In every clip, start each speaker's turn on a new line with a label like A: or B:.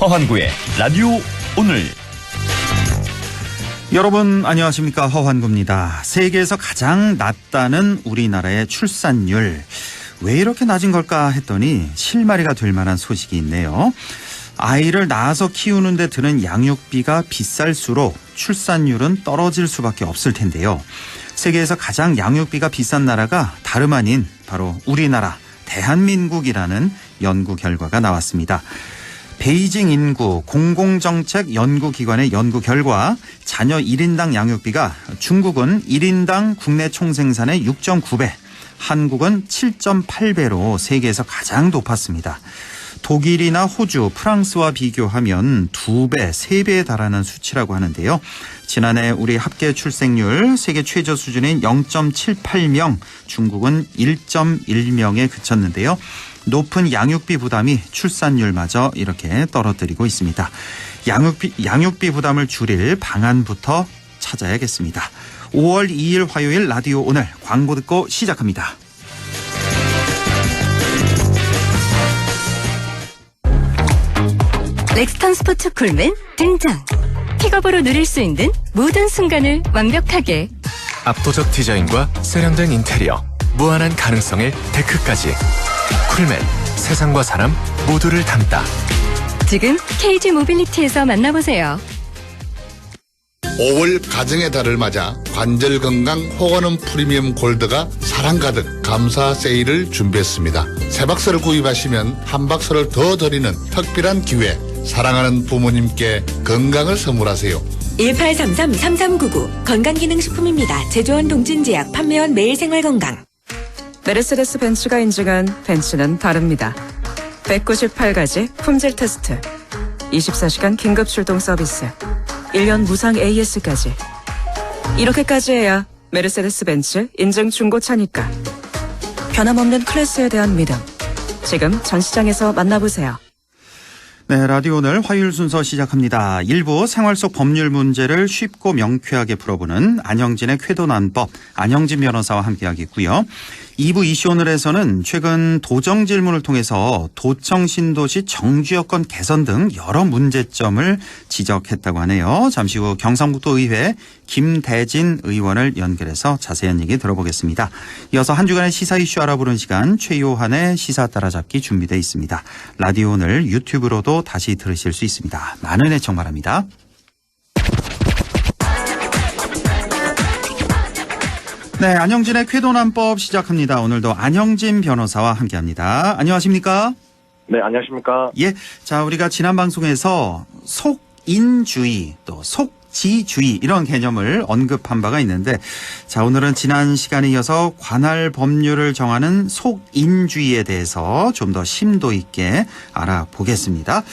A: 허환구의 라디오 오늘.
B: 여러분 안녕하십니까, 허환구입니다. 세계에서 가장 낮다는 우리나라의 출산율, 왜 이렇게 낮은 걸까 했더니 실마리가 될 만한 소식이 있네요. 아이를 낳아서 키우는 데 드는 양육비가 비쌀수록 출산율은 떨어질 수밖에 없을 텐데요. 세계에서 가장 양육비가 비싼 나라가 다름 아닌 바로 우리나라 대한민국이라는 연구 결과가 나왔습니다. 베이징 인구 공공정책 연구기관의 연구 결과 자녀 1인당 양육비가 중국은 1인당 국내 총생산의 6.9배, 한국은 7.8배로 세계에서 가장 높았습니다. 독일이나 호주, 프랑스와 비교하면 2배, 3배에 달하는 수치라고 하는데요. 지난해 우리 합계 출생률 세계 최저 수준인 0.78명, 중국은 1.1명에 그쳤는데요. 높은 양육비 부담이 출산율마저 이렇게 떨어뜨리고 있습니다. 양육비 부담을 줄일 방안부터 찾아야겠습니다. 5월 2일 화요일 라디오 오늘, 광고 듣고 시작합니다.
C: 렉스턴 스포츠 쿨맨 등장. 픽업으로 누릴 수 있는 모든 순간을 완벽하게.
D: 압도적 디자인과 세련된 인테리어, 무한한 가능성의 데크까지. 쿨맨, 세상과 사람 모두를 담다.
C: 지금 KG 모빌리티에서 만나보세요.
E: 5월 가정의 달을 맞아 관절 건강 호건음 프리미엄 골드가 사랑 가득 감사 세일을 준비했습니다. 세 박스를 구입하시면 한 박스를 더 드리는 특별한 기회. 사랑하는 부모님께 건강을 선물하세요.
F: 1833-3399 건강기능식품입니다. 제조원 동진제약, 판매원 매일생활건강.
G: 메르세데스 벤츠가 인증한 벤츠는 다릅니다. 198가지 품질 테스트, 24시간 긴급 출동 서비스, 1년 무상 AS까지. 이렇게까지 해야 메르세데스 벤츠 인증 중고차니까. 변함없는 클래스에 대한 믿음. 지금 전 시장에서 만나보세요.
B: 네, 라디오 오늘 화요일 순서 시작합니다. 1부 생활 속 법률 문제를 쉽고 명쾌하게 풀어보는 안형진의 쾌도난법, 안형진 변호사와 함께하겠고요. 2부 이슈 오늘에서는 최근 도정 질문을 통해서 도청 신도시 정주 여건 개선 등 여러 문제점을 지적했다고 하네요. 잠시 후 경상북도 의회 김대진 의원을 연결해서 자세한 얘기 들어보겠습니다. 이어서 한 주간의 시사 이슈 알아보는 시간, 최요한의 시사 따라잡기 준비되어 있습니다. 라디오 오늘 유튜브로도 다시 들으실 수 있습니다. 많은 애청 바랍니다. 네, 안형진의 쾌도난법 시작합니다. 오늘도 안형진 변호사와 함께합니다. 안녕하십니까?
H: 네, 안녕하십니까?
B: 예, 자, 우리가 지난 방송에서 속인주의 또 속지주의 이런 개념을 언급한 바가 있는데, 자, 오늘은 지난 시간에 이어서 관할 법률을 정하는 속인주의에 대해서 좀 더 심도 있게 알아보겠습니다.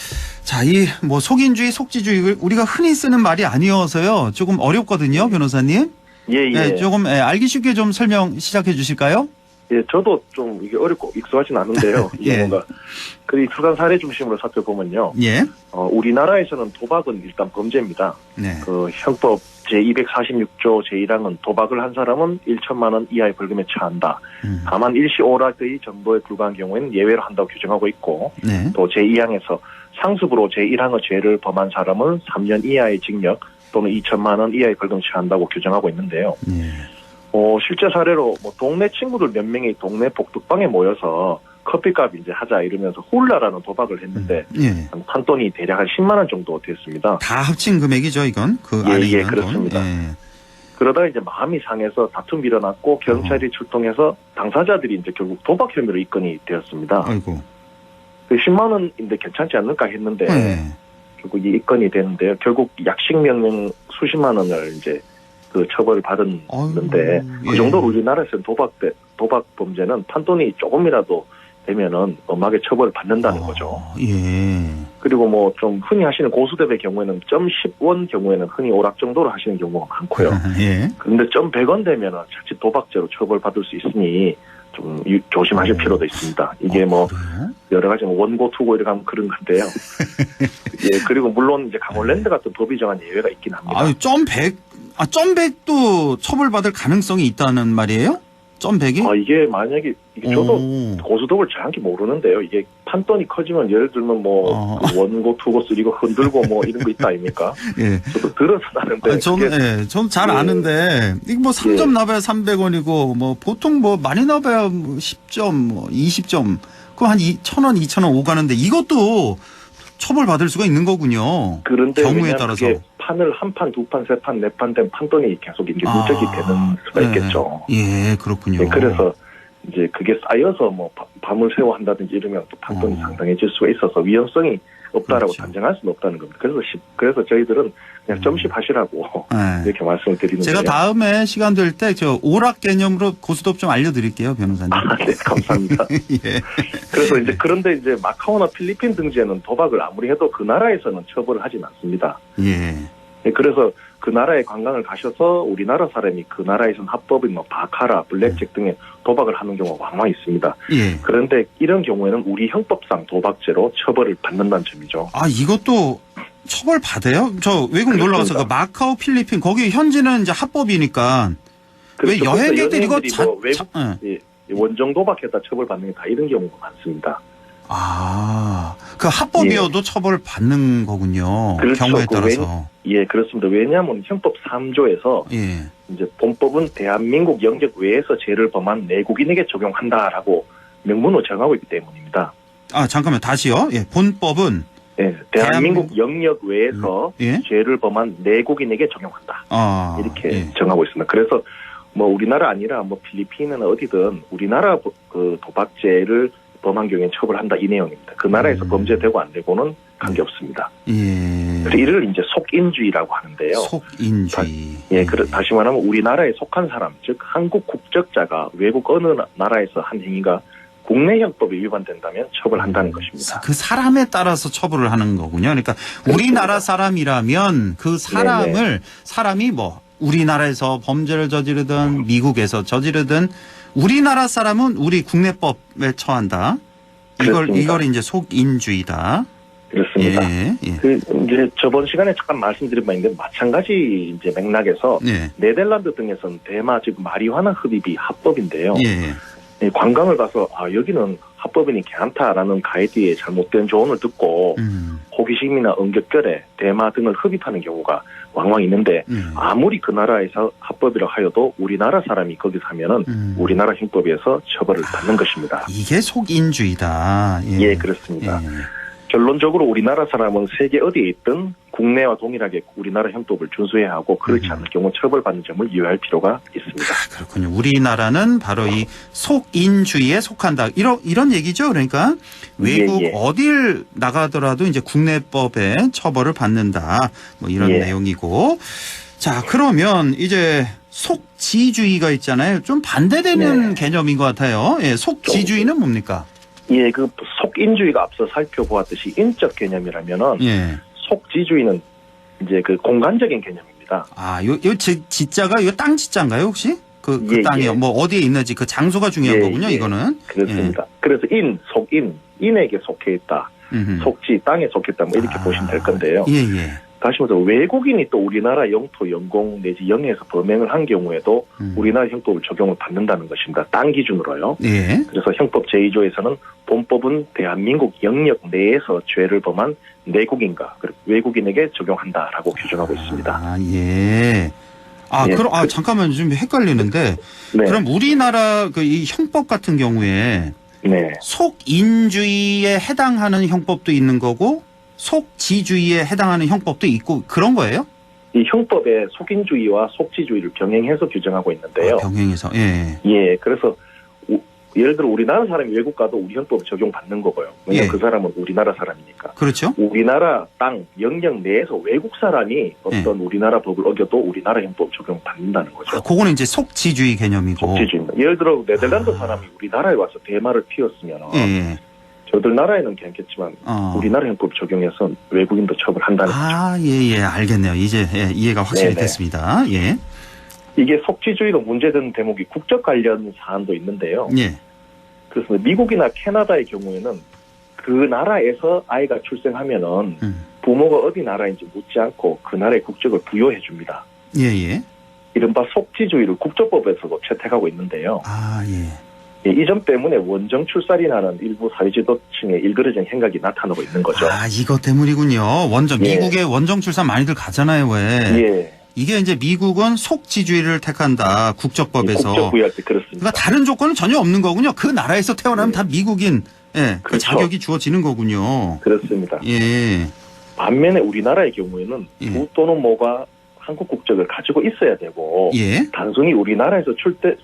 B: 자, 이 뭐 속인주의, 속지주의 우리가 흔히 쓰는 말이 아니어서요, 조금 어렵거든요, 변호사님.
H: 예.
B: 네, 조금 알기 쉽게 좀 설명 시작해 주실까요?
H: 예, 저도 좀 이게 어렵고 익숙하진 않은데요.
B: 예.
H: 뭔가 그 익숙한 사례 중심으로 살펴보면요.
B: 예.
H: 우리나라에서는 도박은 일단 범죄입니다.
B: 네.
H: 그 형법 제246조 제1항은 도박을 한 사람은 1천만 원 이하의 벌금에 처한다. 다만 일시 오락의 정도에 불과한 경우에는 예외로 한다고 규정하고 있고,
B: 네.
H: 또 제2항에서 상습으로 제1항의 죄를 범한 사람은 3년 이하의 징역 또는 2천만 원 이하의 벌금 처한다고 규정하고 있는데요.
B: 네.
H: 실제 사례로 동네 친구들 몇 명이 동네 복덕방에 모여서 커피값 이제 하자 이러면서 홀라라는 도박을 했는데
B: 예.
H: 판돈이 대략 한 10만 원 정도 됐습니다.
B: 다 합친 금액이죠, 이건? 그 안에
H: 예,
B: 있는
H: 그렇습니다.
B: 돈. 예.
H: 그러다가 이제 마음이 상해서 다툼이 일어났고 경찰이 출동해서 당사자들이 이제 결국 도박 혐의로 입건이 되었습니다.
B: 아이고.
H: 그 10만 원인데 괜찮지 않을까 했는데
B: 네.
H: 결국 이 입건이 되는데요. 결국 약식 명령 수십만 원을 이제 그 처벌을 받았는데,
B: 아이고,
H: 그 정도로 우리나라에서는 도박 범죄는 판돈이 조금이라도 되면은 엄하게 처벌을 받는다는 거죠.
B: 예.
H: 그리고 뭐 좀 흔히 하시는 고수대의 경우에는 0.10원 경우에는 흔히 오락 정도로 하시는 경우가 많고요.
B: 예.
H: 그런데 100원 되면은 자칫 도박죄로 처벌받을 수 있으니 좀 조심하실 필요도 있습니다. 이게 뭐
B: 그래요?
H: 여러 가지 뭐 원고 투고 이렇게 하면 그런 건데요. 예, 그리고 물론 이제 강원랜드 같은 법이 정한 예외가 있긴 합니다.
B: 아유, 100도 처벌받을 가능성이 있다는 말이에요? 100이?
H: 이게 만약에 저도
B: 오.
H: 고스톱을 정확히 모르는데요. 이게 판돈이 커지면 예를 들면 뭐 원고, 투고, 쓰리고 흔들고 뭐 이런 거 있다 아닙니까?
B: 예.
H: 저도 들어서 나는데.
B: 저는 잘 아는데, 이거 뭐 3점 나봐야 300원이고, 뭐 보통 뭐 많이 나봐야 뭐 10점, 뭐 20점, 그거 한 1,000원, 2,000원 오가는데 이것도 처벌받을 수가 있는 거군요.
H: 그런데
B: 경우에 따라서.
H: 그게 판을 한 판, 두 판, 세 판, 네 판 된 판돈이 계속 이게 누적이 되는 수가
B: 네.
H: 있겠죠.
B: 예, 그렇군요.
H: 네, 그래서 이제 그게 쌓여서 뭐 밤을 새워 한다든지 이러면 또 판돈이 상당해질 수가 있어서 위험성이 없다라고
B: 그렇죠.
H: 단정할 수는 없다는 겁니다. 그래서 저희들은 그냥 점심하시라고
B: 네.
H: 이렇게 말씀을 드리는데요.
B: 제가 다음에 시간 될 때 저 오락 개념으로 고스톱 좀 알려드릴게요, 변호사님.
H: 네, 감사합니다.
B: 예.
H: 그래서 이제 그런데 이제 마카오나 필리핀 등지에는 도박을 아무리 해도 그 나라에서는 처벌을 하진 않습니다.
B: 예.
H: 네, 그래서 그 나라에 관광을 가셔서 우리나라 사람이 그 나라에서는 합법인 뭐 바카라, 블랙잭 등의 도박을 하는 경우가 왕왕 있습니다.
B: 예.
H: 그런데 이런 경우에는 우리 형법상 도박죄로 처벌을 받는다는 점이죠.
B: 이것도 처벌 받아요? 저 외국 놀러 가서 그 마카오, 필리핀 거기 현지는 이제 합법이니까 왜
H: 그렇죠.
B: 여행객들 이거
H: 연예인들이 뭐 외국
B: 예.
H: 원정 도박했다 처벌받는 게 다 이런 경우가 많습니다.
B: 그 합법이어도 처벌 받는 거군요.
H: 그렇죠.
B: 경우에 따라서.
H: 예, 그렇습니다. 왜냐하면 형법 3조에서
B: 예.
H: 이제 본법은 대한민국 영역 외에서 죄를 범한 내국인에게 적용한다라고 명문으로 정하고 있기 때문입니다.
B: 잠깐만 다시요. 예. 본법은
H: 예, 대한민국 영역 외에서
B: 예?
H: 죄를 범한 내국인에게 적용한다. 이렇게
B: 예.
H: 정하고 있습니다. 그래서 뭐 우리나라 아니라 뭐 필리핀이나 어디든 우리나라 그 도박죄를 범한 경우에 처벌한다 이 내용입니다. 그 나라에서 범죄되고 안 되고는 관계없습니다.
B: 예.
H: 그래서 이를 이제 속인주의라고 하는데요.
B: 속인주의.
H: 다시 말하면 우리나라에 속한 사람, 즉 한국 국적자가 외국 어느 나라에서 한 행위가 국내 형법에 위반된다면 처벌한다는 것입니다.
B: 그 사람에 따라서 처벌을 하는 거군요. 그러니까 우리나라 사람이라면 그 사람이 뭐 우리나라에서 범죄를 저지르든 미국에서 저지르든 우리나라 사람은 우리 국내법에 처한다. 이걸 이제 속인주의다.
H: 그렇습니다.
B: 예.
H: 이제 저번 시간에 잠깐 말씀드린 바 있는데 마찬가지 이제 맥락에서 네덜란드 등에서는 대마 즉 마리화나 흡입이 합법인데요.
B: 예.
H: 관광을 가서 여기는 합법이니 괜찮다라는 가이드의 잘못된 조언을 듣고 호기심이나 응격결에 대마 등을 흡입하는 경우가 왕왕 있는데 아무리 그 나라에서 합법이라 하여도 우리나라 사람이 거기서 하면은 우리나라 형법에서 처벌을 받는 것입니다.
B: 이게 속인주의다.
H: 예, 그렇습니다. 결론적으로 우리나라 사람은 세계 어디에 있든 국내와 동일하게 우리나라 형법을 준수해야 하고 그렇지 않을 경우 처벌받는 점을 유의할 필요가 있습니다.
B: 그렇군요. 우리나라는 바로 이 속인주의에 속한다. 이런 얘기죠. 그러니까 외국 어딜 나가더라도 이제 국내법에 처벌을 받는다. 뭐 이런 내용이고. 자, 그러면 이제 속지주의가 있잖아요. 좀 반대되는 개념인 것 같아요. 예, 속지주의는 뭡니까?
H: 예, 그 속인주의가 앞서 살펴보았듯이 인적 개념이라면은 속지주의는 이제 그 공간적인 개념입니다.
B: 요 지자가 이거 땅 지자인가요 혹시? 그 땅이 뭐 어디에 있는지 그 장소가 중요한 거군요. 이거는.
H: 그렇습니다. 그래서 인에게 속해 있다. 속지 땅에 속했다. 뭐 이렇게 보시면 될 건데요. 다시 말해서 외국인이 또 우리나라 영토, 영공 내지 영해에서 범행을 한 경우에도 우리나라 형법을 적용을 받는다는 것입니다. 땅 기준으로요. 그래서 형법 제2조에서는 본법은 대한민국 영역 내에서 죄를 범한 내국인과 외국인에게 적용한다라고 규정하고 있습니다.
B: 잠깐만 좀 헷갈리는데 그럼 우리나라 이 형법 같은 경우에 속인주의에 해당하는 형법도 있는 거고 속지주의에 해당하는 형법도 있고 그런 거예요?
H: 이 형법에 속인주의와 속지주의를 병행해서 규정하고 있는데요.
B: 병행해서.
H: 그래서 예를 들어 우리나라 사람이 외국 가도 우리 형법을 적용받는 거고요. 왜냐하면 그 사람은 우리나라 사람이니까.
B: 그렇죠.
H: 우리나라 땅, 영역 내에서 외국 사람이 어떤 우리나라 법을 어겨도 우리나라 형법 적용받는다는 거죠.
B: 그거는 이제 속지주의 개념이고.
H: 속지주의입니다. 예를 들어 네덜란드 사람이 우리나라에 와서 대마를 피웠으면 저들 나라에는 괜찮겠지만 우리나라 형법 적용해서 외국인도 처벌한다는 거죠.
B: 알겠네요. 이제 이해가 확실히 됐습니다.
H: 이게 속지주의도 문제되는 대목이 국적 관련 사안도 있는데요. 그래서 미국이나 캐나다의 경우에는 그 나라에서 아이가 출생하면은 부모가 어디 나라인지 묻지 않고 그 나라의 국적을 부여해 줍니다. 이른바 속지주의를 국적법에서도 채택하고 있는데요.
B: 아, 예.
H: 예, 이 점 때문에 원정 출살이라는 일부 사회지도층의 일그러진 행각이 나타나고 있는 거죠.
B: 아, 이것 때문이군요. 미국에 원정 출산 많이들 가잖아요, 왜?
H: 예.
B: 이게 이제 미국은 속지주의를 택한다, 국적법에서.
H: 국적 부여할 때 그렇습니다.
B: 그러니까 다른 조건은 전혀 없는 거군요. 그 나라에서 태어나면 다 미국인, 예, 그
H: 그렇죠.
B: 자격이 주어지는 거군요.
H: 그렇습니다.
B: 예.
H: 반면에 우리나라의 경우에는
B: 예.
H: 부 또는 모가 한국 국적을 가지고 있어야 되고
B: 예.
H: 단순히 우리나라에서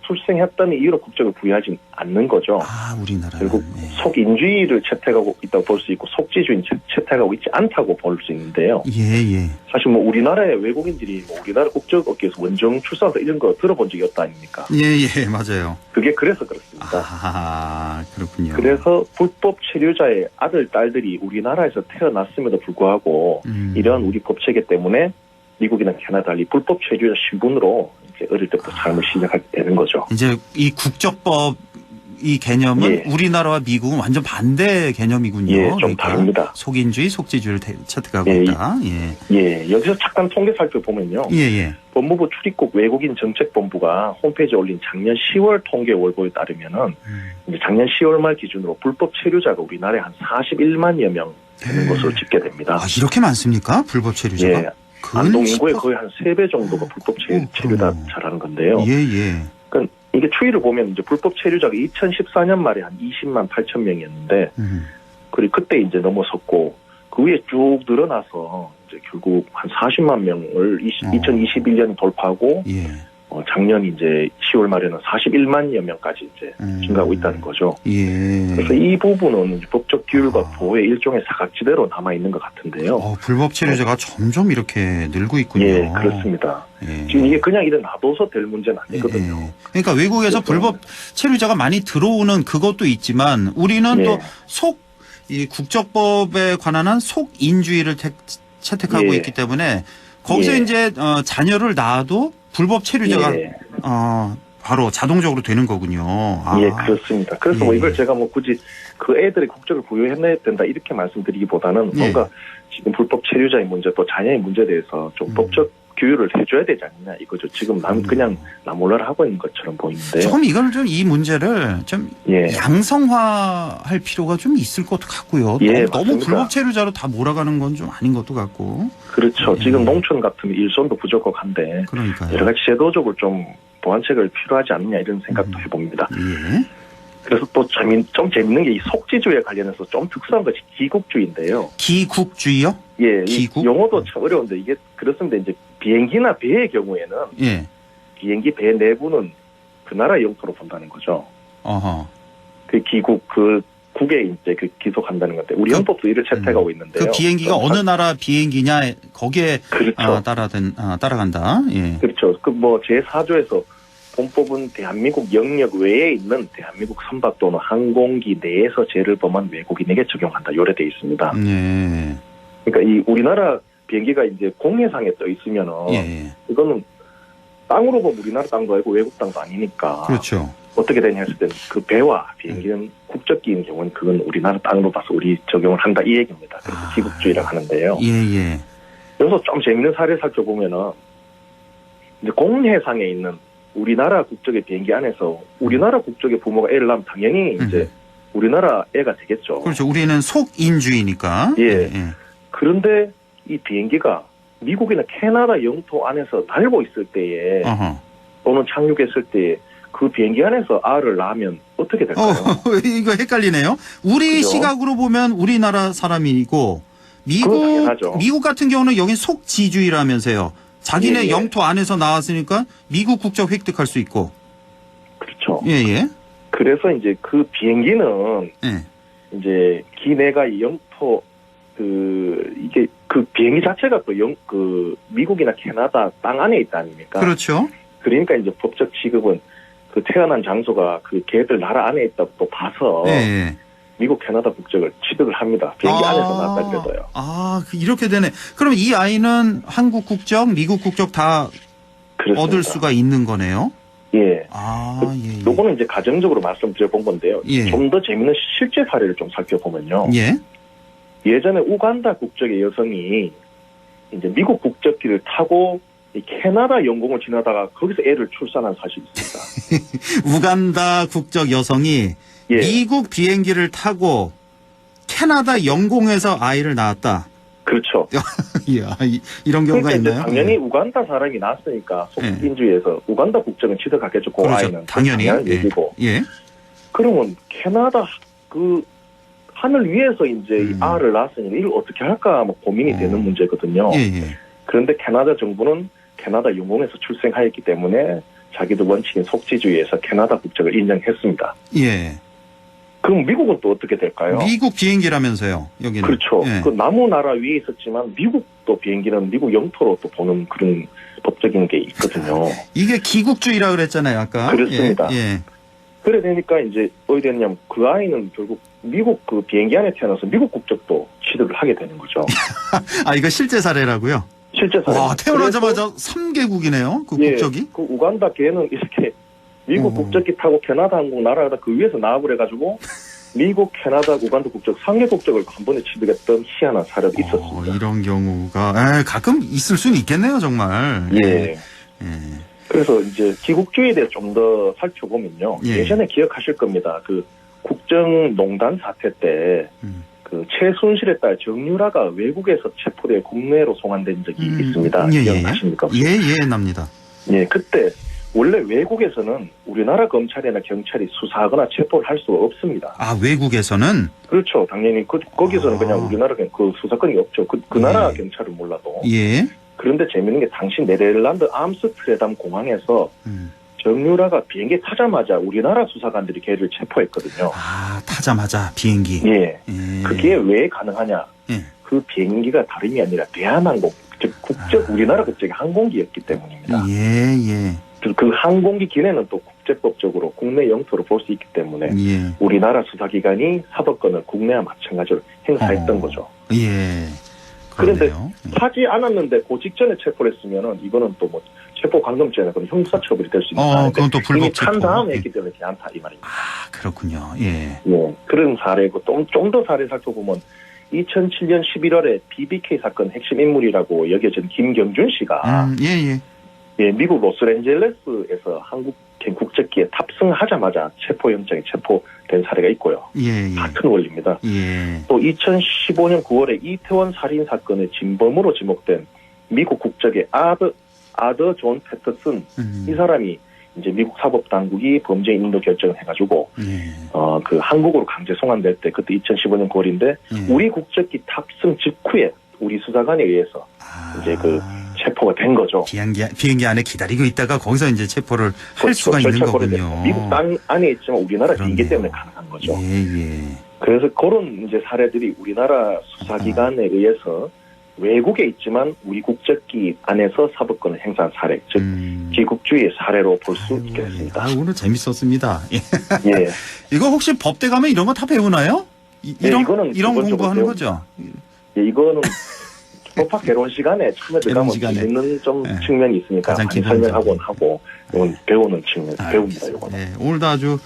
H: 출생했다는 이유로 국적을 부여하지 않는 거죠.
B: 아, 우리나라.
H: 결국
B: 예.
H: 속인주의를 채택하고 있다고 볼 수 있고 속지주의는 채택하고 있지 않다고 볼 수 있는데요.
B: 예.
H: 사실 뭐 우리나라의 외국인들이 우리나라 국적 업계에서 원정 출산서 이런 거 들어본 적이 없다 아닙니까?
B: 예, 맞아요.
H: 그게 그래서 그렇습니다.
B: 아, 그렇군요.
H: 그래서 불법 체류자의 아들, 딸들이 우리나라에서 태어났음에도 불구하고 이러한 우리 법 체계 때문에 미국이나 캐나다 달리 불법 체류자 신분으로 이제 어릴 때부터 삶을 시작하게 되는 거죠.
B: 이제 이 국적법 이 개념은
H: 예.
B: 우리나라와 미국은 완전 반대 개념이군요.
H: 예, 좀
B: 그러니까
H: 다릅니다.
B: 속인주의, 속지주의를 채택하고
H: 예,
B: 있다. 예.
H: 여기서 잠깐 통계 살펴보면요.
B: 예.
H: 법무부 출입국 외국인 정책본부가 홈페이지에 올린 작년 10월 통계 월보에 따르면은 이제 작년 10월 말 기준으로 불법 체류자가 우리나라에 한 41만여 명 되는 것으로 집계됩니다.
B: 아, 이렇게 많습니까? 불법 체류자가?
H: 예. 안동 인구의 거의 한 3배 정도가 불법 체류자라는 건데요.
B: 예.
H: 그러니까 이게 추이를 보면 이제 불법 체류자가 2014년 말에 한 20만 8천 명이었는데, 그리고 그때 이제 넘어섰고, 그 위에 쭉 늘어나서 이제 결국 한 40만 명을 2021년 돌파하고, 작년 이제 10월 말에는 41만여 명까지 이제 증가하고 있다는 거죠.
B: 예.
H: 그래서 이 부분은 법적 규율과 보호의 일종의 사각지대로 남아 있는 것 같은데요.
B: 불법 체류자가 점점 이렇게 늘고 있군요.
H: 예, 그렇습니다. 지금 이게 그냥 이래 놔둬서 될 문제는 아니거든요.
B: 그러니까 외국에서 불법 체류자가 많이 들어오는 그것도 있지만 우리는 또 이 국적법에 관한 한 속인주의를 채택하고 있기 때문에 거기서 이제 자녀를 낳아도 불법 체류자가 바로 자동적으로 되는 거군요.
H: 예, 그렇습니다. 그래서 뭐 이걸 제가 뭐 굳이 그 애들의 국적을 부여해야 된다 이렇게 말씀드리기보다는 뭔가 지금 불법 체류자의 문제 또 자녀의 문제에 대해서 좀 법적 규율을 해줘야 되지 않느냐 이거죠. 지금 그냥 나몰라라 하고 있는 것처럼 보이는데요.
B: 조금 이걸 좀 이 문제를 좀 양성화할 필요가 좀 있을 것 같고요. 너무 불법 체류자로 다 몰아가는 건 좀 아닌 것도 같고.
H: 그렇죠. 지금 농촌 같은 일손도 부족한데
B: 그러니까요.
H: 여러 가지 제도적으로 좀 보완책을 필요하지 않느냐 이런 생각도 해봅니다. 그래서 또 좀 재밌는 게 이 속지주의에 관련해서 좀 특수한 것이 기국주의인데요.
B: 기국주의요?
H: 예,
B: 기국?
H: 용어도 참 어려운데 이게 그렇습니다. 이제 비행기나 배의 경우에는 비행기 배 내부는 그 나라 영토로 본다는 거죠. 그 기국 그 국에 이제 그 기속한다는 건데 우리 헌법도 이를 채택하고 있는데요.
B: 그 비행기가 어느 나라 비행기냐 거기에 따라간다. 예.
H: 그렇죠. 그 뭐 제4조에서 본법은 대한민국 영역 외에 있는 대한민국 선박 또는 항공기 내에서 죄를 범한 외국인에게 적용한다. 요래돼 있습니다. 그러니까 이 우리나라 비행기가 이제 공해상에 떠 있으면은 이거는 땅으로 보면 우리나라 땅도 아니고 외국 땅도 아니니까.
B: 그렇죠.
H: 어떻게 되냐 했을 때는 그 배와 비행기는 국적기인 경우는 그건 우리나라 땅으로 봐서 우리 적용을 한다 이 얘기입니다. 그래서 기국주의라고 하는데요. 여기서 좀 재밌는 사례 살펴보면은 이제 공해상에 있는 우리나라 국적의 비행기 안에서 우리나라 국적의 부모가 애를 낳으면 당연히 이제 우리나라 애가 되겠죠.
B: 그렇죠. 우리는 속인주의니까.
H: 그런데 이 비행기가 미국이나 캐나다 영토 안에서 날고 있을 때에 또는 착륙했을 때에 그 비행기 안에서 알을 낳으면 어떻게 될까요?
B: 이거 헷갈리네요. 우리 그죠? 시각으로 보면 우리나라 사람이고 미국 같은 경우는 여긴 속지주의라면서요. 자기네 영토 안에서 나왔으니까 미국 국적 획득할 수 있고.
H: 그렇죠.
B: 그래서
H: 이제 그 비행기는 이제 기내가 영토 이게 그 비행기 자체가 그 미국이나 캐나다 땅 안에 있다 아닙니까?
B: 그렇죠.
H: 그러니까 이제 법적 취급은 그 태어난 장소가 그 걔들 나라 안에 있다고 또 봐서 미국 캐나다 국적을 취득을 합니다. 비행기 안에서 나왔다 그래도요.
B: 이렇게 되네. 그럼 이 아이는 한국 국적, 미국 국적 다 그렇습니다. 얻을 수가 있는 거네요.
H: 요거는 이제 가정적으로 말씀드려본 건데요. 좀 더 재밌는 실제 사례를 좀 살펴보면요. 예전에 우간다 국적의 여성이 이제 미국 국적기를 타고 이 캐나다 영공을 지나다가 거기서 애를 출산한 사실이 있습니다.
B: 우간다 국적 여성이
H: 예.
B: 미국 비행기를 타고 캐나다 영공에서 아이를 낳았다.
H: 그렇죠.
B: 이야, 이런 경우가
H: 그러니까 이제
B: 있나요?
H: 당연히 우간다 사람이 낳았으니까 속인주의에서 우간다 국적은 취득하겠죠. 그
B: 그렇죠.
H: 아이는
B: 당연히
H: 얘기고.
B: 예.
H: 그러면 캐나다 그 하늘 위에서 이제 이 알을 낳았으니 이걸 어떻게 할까 뭐 고민이 되는 문제거든요.
B: 예, 예.
H: 그런데 캐나다 정부는 캐나다 영공에서 출생하였기 때문에 자기들 원칙인 속지주의에서 캐나다 국적을 인정했습니다.
B: 예.
H: 그럼 미국은 또 어떻게 될까요?
B: 미국 비행기라면서요, 여기는.
H: 그렇죠.
B: 예.
H: 그 나무 나라 위에 있었지만 미국도 비행기는 미국 영토로 또 보는 그런 법적인 게 있거든요.
B: 이게 기국주의라 그랬잖아요, 아까.
H: 그렇습니다.
B: 예. 예.
H: 그래 되니까 이제 어디 됐냐면 그 아이는 결국 미국 그 비행기 안에 태어나서 미국 국적도 취득을 하게 되는 거죠.
B: 아, 이거 실제 사례라고요?
H: 실제 사례.
B: 와, 태어나자마자 3개국이네요, 그
H: 예,
B: 국적이?
H: 그 우간다 걔는 이렇게 미국 국적기 타고 캐나다 항공 날아가다 그 위에서 나와버려 가지고 미국, 캐나다, 우간다 국적 3개 국적을 한 번에 취득했던 희한한 사례도 있었습니다.
B: 이런 경우가 가끔 있을 수는 있겠네요, 정말.
H: 예.
B: 예.
H: 그래서 이제 기국주의에 대해 좀 더 살펴보면요.
B: 예.
H: 예전에 기억하실 겁니다. 그 국정농단 사태 때 그 최순실의 딸 정유라가 외국에서 체포돼 국내로 송환된 적이 있습니다.
B: 예,
H: 기억나십니까?
B: 예, 납니다.
H: 예, 그때 원래 외국에서는 우리나라 검찰이나 경찰이 수사하거나 체포를 할 수가 없습니다.
B: 아, 외국에서는?
H: 그렇죠. 당연히 거기서는 그냥 우리나라 그 수사권이 없죠. 그 나라 경찰은 몰라도.
B: 예.
H: 그런데 재밌는 게 당시 네덜란드 암스트르담 공항에서 정유라가 비행기 타자마자 우리나라 수사관들이 걔를 체포했거든요.
B: 아, 타자마자 비행기.
H: 예. 그게 왜 가능하냐?
B: 예.
H: 그 비행기가 다름이 아니라 대한항공, 즉 국적 우리나라 국적의 항공기였기 때문입니다.
B: 예.
H: 그 항공기 기내는 또 국제법적으로 국내 영토로 볼 수 있기 때문에
B: 예.
H: 우리나라 수사기관이 사법권을 국내와 마찬가지로 행사했던 거죠.
B: 예.
H: 그런데
B: 그러네요.
H: 하지 않았는데 그 직전에 체포를 했으면은 이거는 또 뭐 체포 강금죄나 그런 형사처벌이 될 수 있는 사례인데
B: 그건 또 불법
H: 이미 찬
B: 체포.
H: 다음에
B: 예.
H: 했기 때문에 그렇지 않다 이 말입니다.
B: 아, 그렇군요. 예.
H: 예, 그런 사례고 좀 더 사례 살펴보면 2007년 11월에 BBK 사건 핵심 인물이라고 여겨진 김경준 씨가 예, 미국 로스앤젤레스에서 한국 국적기에 탑승하자마자 체포영장에 체포된 사례가 있고요.
B: 예.
H: 같은 원리입니다.
B: 예.
H: 또 2015년 9월에 이태원 살인 사건의 진범으로 지목된 미국 국적의 아더 존 패터슨 이 사람이 이제 미국 사법 당국이 범죄 인도 결정을 해가지고 그 한국으로 강제 송환될 때 그때 2015년 9월인데 우리 국적기 탑승 직후에 우리 수사관에 의해서 이제 그 체포가 된 거죠.
B: 비행기 안에 기다리고 있다가 거기서 이제 체포를 할 수가 있는 거군요.
H: 미국 땅 안에 있지만 우리나라 비행기 때문에 가능한 거죠.
B: 예.
H: 그래서 그런 이제 사례들이 우리나라 수사기관에 의해서 외국에 있지만 우리 국적기 안에서 사법권을 행사한 사례, 즉 기국주의의 사례로 볼 수 있겠습니다.
B: 오늘 재밌었습니다.
H: 예.
B: 이거 혹시 법대 가면 이런 거 다 배우나요? 이런 공부하는 거죠?
H: 예, 이거는 법학 개론 시간에 처음에 들어가면 재밌는 좀 측면이 있으니까 많이 설명하곤 하고 이건 배우는 측면, 배웁니다. 이거는.
B: 네, 오늘도 아주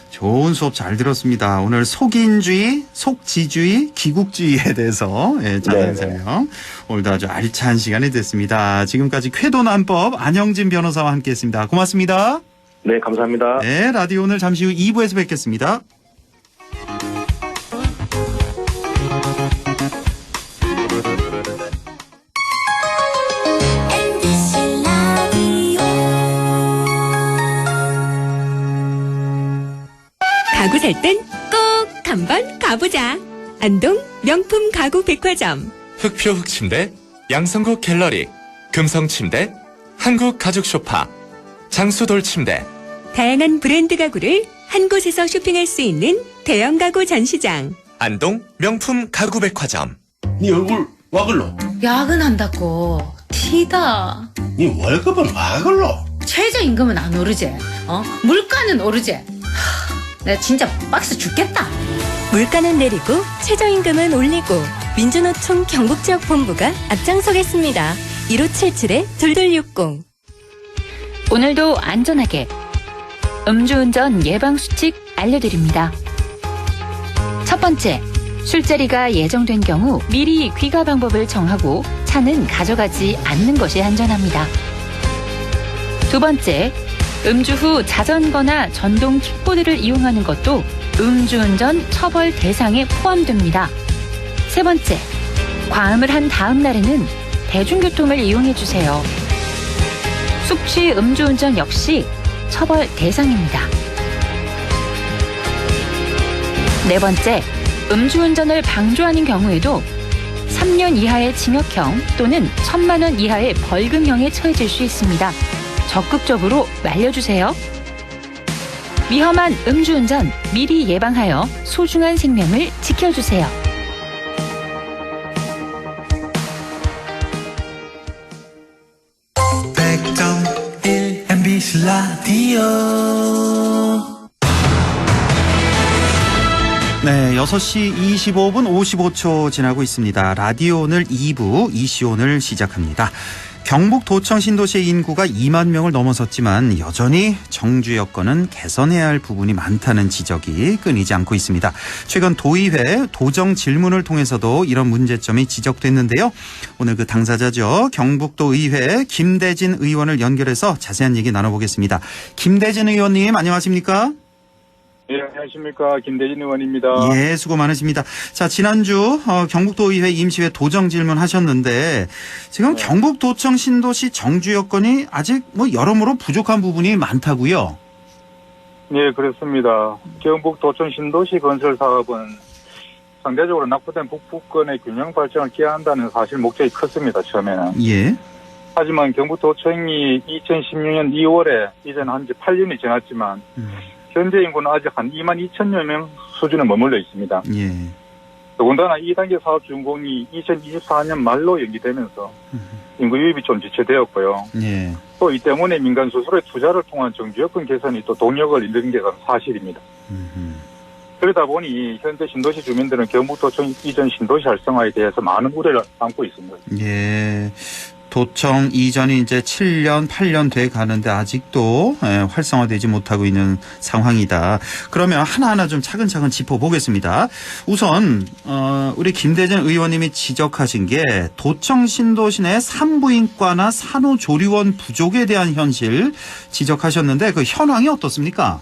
B: 좋은 수업 잘 들었습니다. 오늘 속인주의, 속지주의, 기국주의에 대해서 자세한 설명. 오늘도 아주 알찬 시간이 됐습니다. 지금까지 쾌도난법 안영진 변호사와 함께했습니다. 고맙습니다.
H: 네, 감사합니다.
B: 네, 라디오 오늘 잠시 후 2부에서 뵙겠습니다.
C: 가구 살 땐 꼭 한번 가보자. 안동 명품 가구 백화점.
D: 흑표 흑침대, 양성국 갤러리, 금성침대, 한국 가죽 소파, 장수돌 침대.
C: 다양한 브랜드 가구를 한 곳에서 쇼핑할 수 있는 대형 가구 전시장.
D: 안동 명품 가구 백화점.
I: 네 얼굴 와 글로?
J: 야근한다고 티다.
I: 네 월급은 와 글로?
J: 최저임금은 안 오르지. 물가는 오르지. 내가 진짜 박스 죽겠다.
C: 물가는 내리고 최저임금은 올리고 민주노총 경북지역본부가 앞장서겠습니다. 1577-2260.
K: 오늘도 안전하게 음주운전 예방수칙 알려드립니다. 첫 번째, 술자리가 예정된 경우 미리 귀가 방법을 정하고 차 차는 가져가지 않는 것이 안전합니다. 두 번째, 음주 후 자전거나 전동 킥보드를 이용하는 것도 음주운전 처벌 대상에 포함됩니다. 세 번째, 과음을 한 다음 날에는 대중교통을 이용해 주세요. 숙취 음주운전 역시 처벌 대상입니다. 네 번째, 음주운전을 방조하는 경우에도 3년 이하의 징역형 또는 1,000만 원 이하의 벌금형에 처해질 수 있습니다. 적극적으로 말려주세요. 위험한 음주운전 미리 예방하여 소중한 생명을 지켜주세요.
L: MBC 라디오.
B: 네, 6시 25분 55초 지나고 있습니다. 라디오 오늘 2부 이시온을 시작합니다. 경북 도청 신도시의 인구가 2만 명을 넘어섰지만 여전히 정주 여건은 개선해야 할 부분이 많다는 지적이 끊이지 않고 있습니다. 최근 도의회 도정 질문을 통해서도 이런 문제점이 지적됐는데요. 오늘 그 당사자죠. 경북도의회 김대진 의원을 연결해서 자세한 얘기 나눠보겠습니다. 김대진 의원님 안녕하십니까?
M: 예, 안녕하십니까. 김대진 의원입니다.
B: 예, 수고 많으십니다. 자, 지난주 경북도의회 임시회 도정 질문 하셨는데 지금 경북도청 신도시 정주 여건이 아직 여러모로 부족한 부분이 많다고요?
M: 네, 그렇습니다. 경북도청 신도시 건설 사업은 상대적으로 낙후된 북부권의 균형 발전을 기여한다는 사실 목적이 컸습니다. 처음에는.
B: 예.
M: 하지만 경북도청이 2016년 2월에 이전한 지 8년이 지났지만 현재 인구는 아직 한 2만 2천여 명 수준에 머물러 있습니다.
B: 예.
M: 더군다나 2단계 사업 준공이 2024년 말로 연기되면서 인구 유입이 좀 지체되었고요.
B: 예.
M: 또 이 때문에 민간 수술의 투자를 통한 정주 여건 개선이 또 동력을 잃는 게 사실입니다. 그러다 보니 현재 신도시 주민들은 경북도청 이전 신도시 활성화에 대해서 많은 우려를 안고 있습니다.
B: 예. 도청 이전이 이제 7년, 8년 돼 가는데 아직도 활성화되지 못하고 있는 상황이다. 그러면 하나하나 좀 차근차근 짚어보겠습니다. 우선 우리 김대진 의원님이 지적하신 게 도청 신도시 내 산부인과나 산후조리원 부족에 대한 현실 지적하셨는데 그 현황이 어떻습니까?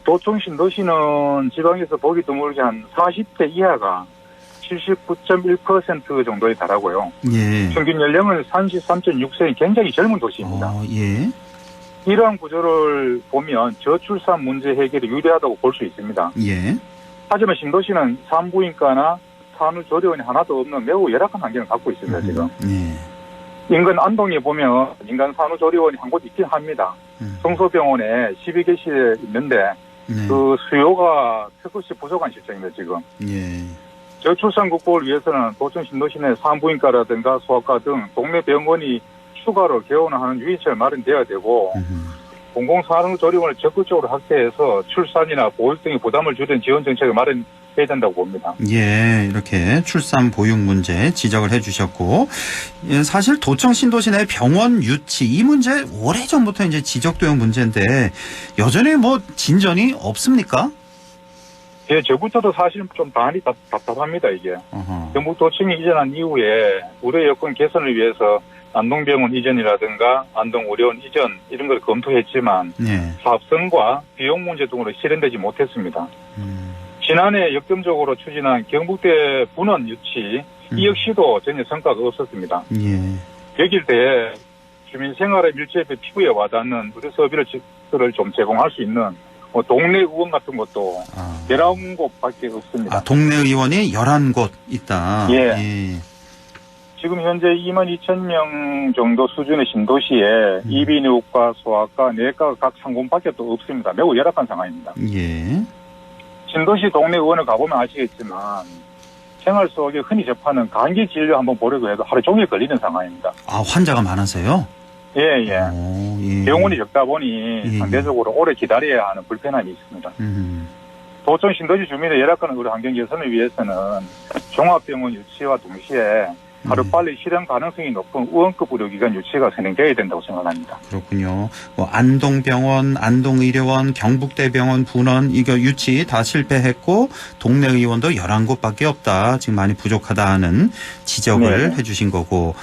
M: 도청 신도시는 지방에서 보기 드물게 한 40대 이하가 79.1% 정도에 달하고요.
B: 예.
M: 평균 연령은 33.6세인 굉장히 젊은 도시입니다.
B: 예.
M: 이러한 구조를 보면 저출산 문제 해결에 유리하다고 볼 수 있습니다.
B: 예.
M: 하지만 신도시는 산부인과나 산후조리원이 하나도 없는 매우 열악한 환경을 갖고 있습니다. 지금.
B: 예.
M: 인근 안동에 보면 민간 산후조리원이 한 곳 있긴 합니다. 성소병원에 12개실에 있는데 그 수요가 턱없이 부족한 실정입니다. 지금.
B: 예.
M: 저출산 극복을 위해서는 도청 신도시 내 산부인과라든가 소아과 등 동네 병원이 추가로 개원을 하는 유인시설 마련되어야 되고 공공산후조리원을 적극적으로 확대해서 출산이나 보육 등의 부담을 줄이는 지원 정책을 마련해야 된다고 봅니다.
B: 예, 이렇게 출산 보육 문제 지적을 해주셨고, 예, 사실 도청 신도시 내 병원 유치 이 문제 오래전부터 이제 지적되는 문제인데 여전히 진전이 없습니까?
M: 예, 저부터도 사실 좀 많이 답답합니다, 이게. 경북도청이 이전한 이후에 의료 여건 개선을 위해서 안동병원 이전이라든가 안동의료원 이전 이런 걸 검토했지만 사업성과 비용 문제 등으로 실현되지 못했습니다. 지난해 역점적으로 추진한 경북대 분원 유치 이 역시도 전혀 성과가 없었습니다. 여길 대해 주민 생활에 밀접해 피부에 와닿는 의료 서비스를 좀 제공할 수 있는 동네 의원 같은 것도 11곳밖에 없습니다.
B: 동네 의원이 11곳 있다.
M: 예. 지금 현재 2만 2천 명 정도 수준의 신도시에 이비인후과, 소아과, 내과가 각 3곳밖에 또 없습니다. 매우 열악한 상황입니다.
B: 예.
M: 신도시 동네 의원을 가보면 아시겠지만 생활 속에 흔히 접하는 감기 진료 한번 보려고 해도 하루 종일 걸리는 상황입니다.
B: 환자가 많아서요?
M: 예. 병원이 적다 보니 상대적으로 오래 기다려야 하는 불편함이 있습니다. 도청 신도시 주민의 열악한 의료 환경 개선을 위해서는 종합병원 유치와 동시에 하루빨리 실현 가능성이 높은 의원급 의료기관 유치가 진행되어야 된다고 생각합니다.
B: 그렇군요. 뭐 안동병원, 안동의료원, 경북대병원, 분원 이거 유치 다 실패했고 동네 의원도 11곳밖에 없다. 지금 많이 부족하다는 지적을 해주신 거고.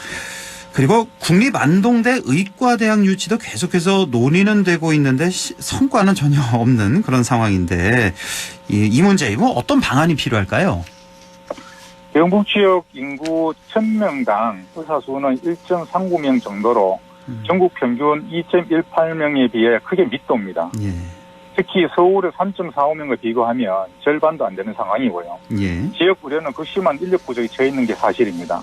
B: 그리고 국립안동대 의과대학 유치도 계속해서 논의는 되고 있는데 성과는 전혀 없는 그런 상황인데 이 문제 이거 어떤 방안이 필요할까요?
M: 경북 지역 인구 1000명당 의사 수는 1.39명 정도로 전국 평균 2.18명에 비해 크게 밑도입니다.
B: 예.
M: 특히 서울의 3.45명과 비교하면 절반도 안 되는 상황이고요.
B: 예.
M: 지역 의료는 극심한 인력 부족이 처해 있는 게 사실입니다.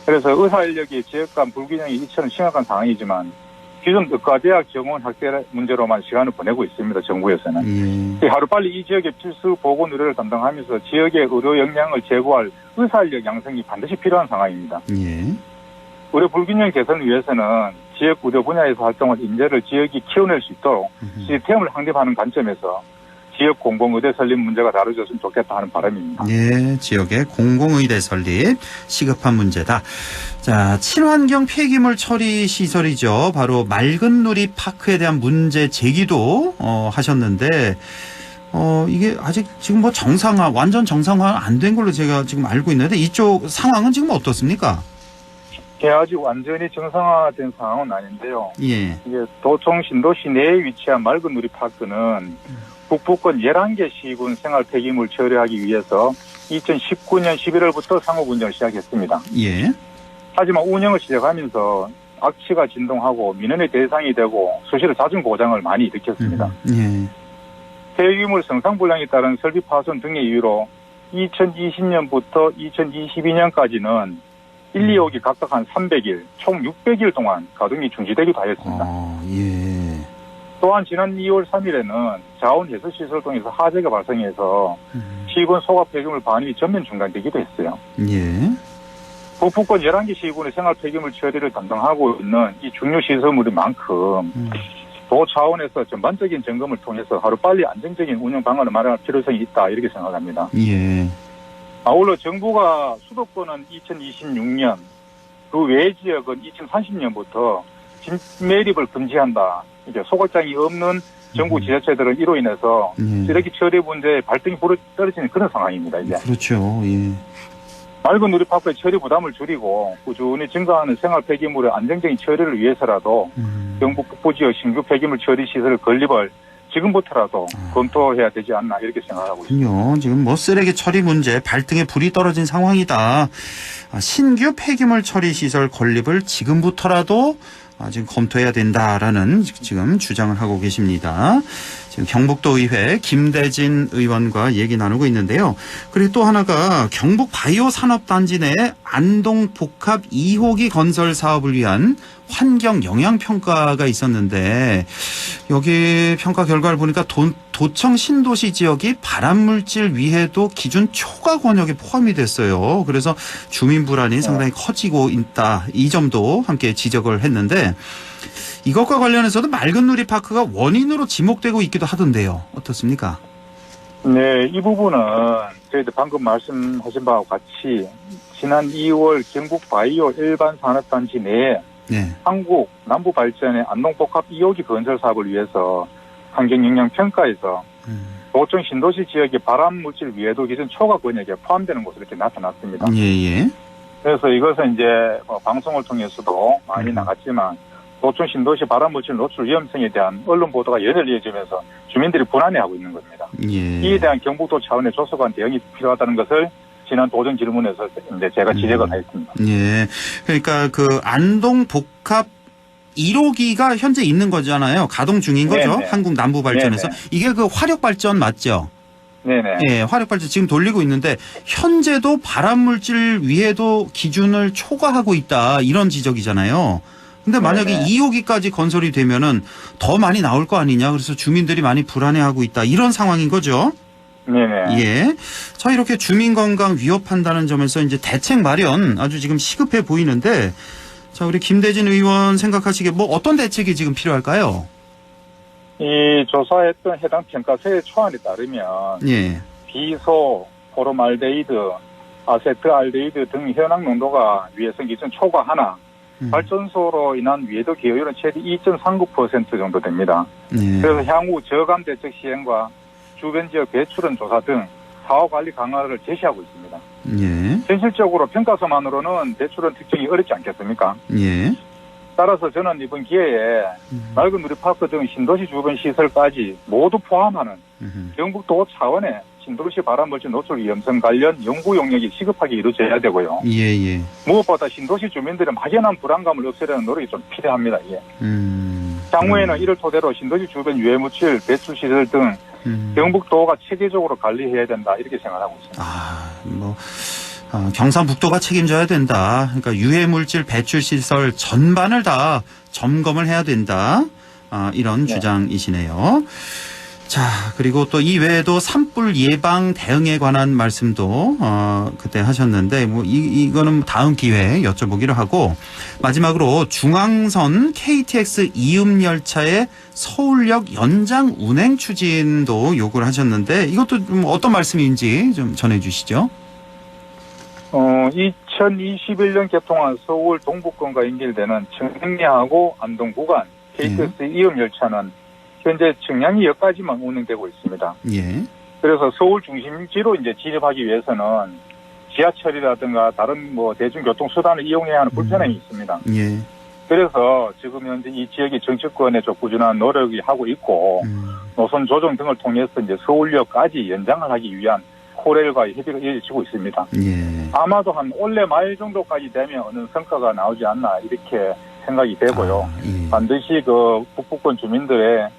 M: 그래서 의사 인력이 지역 간 불균형이 이처럼 심각한 상황이지만 기존 의과대학 정원 확대 문제로만 시간을 보내고 있습니다. 정부에서는. 하루빨리 이 지역의 필수 보건 의료를 담당하면서 지역의 의료 역량을 제고할 의사 인력 양성이 반드시 필요한 상황입니다.
B: 예.
M: 의료 불균형 개선을 위해서는 지역 의료 분야에서 활동할 인재를 지역이 키워낼 수 있도록 시스템을 확립하는 관점에서 지역 공공의대 설립 문제가 다뤄졌으면 좋겠다 하는 바람입니다.
B: 예, 지역의 공공의대 설립 시급한 문제다. 자, 친환경 폐기물 처리 시설이죠. 바로 맑은 누리 파크에 대한 문제 제기도 하셨는데 이게 아직 지금 뭐 완전 정상화 안 된 걸로 제가 지금 알고 있는데 이쪽 상황은 지금 어떻습니까?
M: 예, 아직 완전히 정상화된 상황은 아닌데요.
B: 예.
M: 이게 도청 신도시 내에 위치한 맑은 누리 파크는 북부권 11개 시군 생활 폐기물 처리하기 위해서 2019년 11월부터 상업 운영을 시작했습니다.
B: 예.
M: 하지만 운영을 시작하면서 악취가 진동하고 민원의 대상이 되고 수시로 잦은 고장을 많이 일으켰습니다.
B: 예.
M: 폐기물 생산불량에 따른 설비 파손 등의 이유로 2020년부터 2022년까지는 1, 2호기 각각 한 300일, 총 600일 동안 가동이 중지되기도 하였습니다.
B: 예.
M: 또한 지난 2월 3일에는 자원해수시설 등에서 화재가 발생해서 시군 소각 폐기물 반입이 전면 중단되기도 했어요.
B: 예.
M: 북부권 11개 시군의 생활 폐기물 처리를 담당하고 있는 이 중요 시설물인 만큼 도 차원에서 전반적인 점검을 통해서 하루빨리 안정적인 운영 방안을 마련할 필요성이 있다 이렇게 생각합니다.
B: 예.
M: 아울러 정부가 수도권은 2026년, 그 외 지역은 2030년부터 진매립을 금지한다. 이제 소각장이 없는 전국 지자체들은 이로 인해서 쓰레기 처리 문제에 발등이 불어 떨어지는 그런 상황입니다. 이제.
B: 그렇죠. 예.
M: 맑은 누리파크의 처리 부담을 줄이고 꾸준히 증가하는 생활 폐기물의 안정적인 처리를 위해서라도 경북 북부 지역 신규 폐기물 처리 시설 건립을 지금부터라도 검토해야 되지 않나 이렇게 생각하고 있습니다.
B: 지금 뭐 쓰레기 처리 문제 발등에 불이 떨어진 상황이다. 신규 폐기물 처리 시설 건립을 지금부터라도 지금 검토해야 된다라는 지금 주장을 하고 계십니다. 지금 경북도 의회 김대진 의원과 얘기 나누고 있는데요. 그리고 또 하나가 경북 바이오 산업단지 내 안동 복합 2호기 건설 사업을 위한 환경 영향 평가가 있었는데 여기 평가 결과를 보니까 도청 신도시 지역이 발암물질 위해도 기준 초과 권역에 포함이 됐어요. 그래서 주민 불안이 상당히 커지고 있다. 이 점도 함께 지적을 했는데 이것과 관련해서도 맑은 누리 파크가 원인으로 지목되고 있기도 하던데요. 어떻습니까?
M: 네, 이 부분은 저희들 방금 말씀하신 바와 같이 지난 2월 경북 바이오 일반 산업단지 내에 한국 남부발전의 안동복합 2호기 건설 사업을 위해서 환경영향평가에서 도청 신도시 지역의 발암물질 위에도 기준 초과 권역에 포함되는 것으로 이렇게 나타났습니다.
B: 예.
M: 그래서 이것은 이제 방송을 통해서도 많이 나갔지만 도청 신도시 발암물질 노출 위험성에 대한 언론 보도가 연일 이어지면서 주민들이 불안해하고 있는 겁니다. 이에 대한 경북도 차원의 조속한 대응이 필요하다는 것을 지난 도전 질문에서 이제 제가 지적을 했습니다.
B: 예. 그러니까 그 안동 복합 1호기가 현재 있는 거잖아요. 가동 중인 거죠.
M: 네네.
B: 한국 남부발전에서. 이게 그 화력발전 맞죠?
M: 네네.
B: 예, 화력발전 지금 돌리고 있는데 현재도 발암물질 위에도 기준을 초과하고 있다. 이런 지적이잖아요. 근데 만약에 2호기까지 건설이 되면은 더 많이 나올 거 아니냐. 그래서 주민들이 많이 불안해하고 있다. 이런 상황인 거죠.
M: 네네.
B: 예. 자, 이렇게 주민 건강 위협한다는 점에서 이제 대책 마련 아주 지금 시급해 보이는데 자, 우리 김대진 의원 생각하시기에 뭐 어떤 대책이 지금 필요할까요?
M: 이 조사했던 해당 평가서의 초안에 따르면 비소, 포르말데히드, 아세트알데히드 등 현황 농도가 위해성 기준 초과하나 발전소로 인한 위해도 기여율은 최대 2.39% 정도 됩니다. 그래서 향후 저감 대책 시행과 주변 지역 배출원 조사 등 사후 관리 강화를 제시하고 있습니다. 현실적으로 평가서만으로는 배출원 특정이 어렵지 않겠습니까? 따라서 저는 이번 기회에 맑은 누리파크 등 신도시 주변 시설까지 모두 포함하는 경북도 차원의 신도시 발암물질 노출 위험성 관련 연구 용역이 시급하게 이루어져야 되고요. 무엇보다 신도시 주민들의 막연한 불안감을 없애려는 노력이 좀 필요합니다. 향후에는 이를 토대로 신도시 주변 유해물질 배출 시설 등 경북도가 체계적으로 관리해야 된다 이렇게 생각하고 있습니다.
B: 경상북도가 책임져야 된다. 그러니까 유해물질 배출 시설 전반을 다 점검을 해야 된다. 이런 주장이시네요. 자, 그리고 또 이 외에도 산불 예방 대응에 관한 말씀도 그때 하셨는데 이거는 다음 기회에 여쭤보기로 하고 마지막으로 중앙선 KTX 이음 열차의 서울역 연장 운행 추진도 요구를 하셨는데 이것도 좀 어떤 말씀인지 좀 전해 주시죠.
M: 2021년 개통한 서울 동북권과 연결되는 청량리하고 안동 구간 KTX 이음 열차는 현재 청량리역까지만 운행되고 있습니다. 그래서 서울 중심지로 이제 진입하기 위해서는 지하철이라든가 다른 대중교통 수단을 이용해야 하는 불편함이 있습니다. 그래서 지금 현재 이 지역의 정치권에 좀 꾸준한 노력이 하고 있고 노선 조정 등을 통해서 이제 서울역까지 연장을 하기 위한 코레일과 협의가 이어지고 있습니다. 아마도 한 올해 말 정도까지 되면 어느 성과가 나오지 않나 이렇게 생각이 되고요. 반드시 그 북부권 주민들의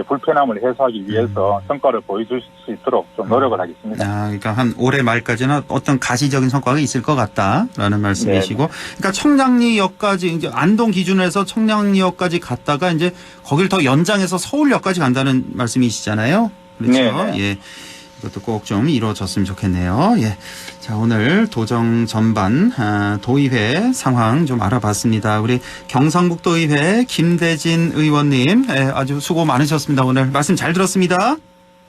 M: 불편함을 해소하기 위해서 성과를 보여줄 수 있도록 좀 노력을 하겠습니다.
B: 그러니까 한 올해 말까지는 어떤 가시적인 성과가 있을 것 같다라는 말씀이시고, 그러니까 청량리역까지 이제 안동 기준으로 해서 청량리역까지 갔다가 이제 거길 더 연장해서 서울역까지 간다는 말씀이시잖아요. 그렇죠? 이것도 꼭 좀 이루어졌으면 좋겠네요. 자, 오늘 도정 전반 도의회 상황 좀 알아봤습니다. 우리 경상북도의회 김대진 의원님 아주 수고 많으셨습니다. 오늘 말씀 잘 들었습니다.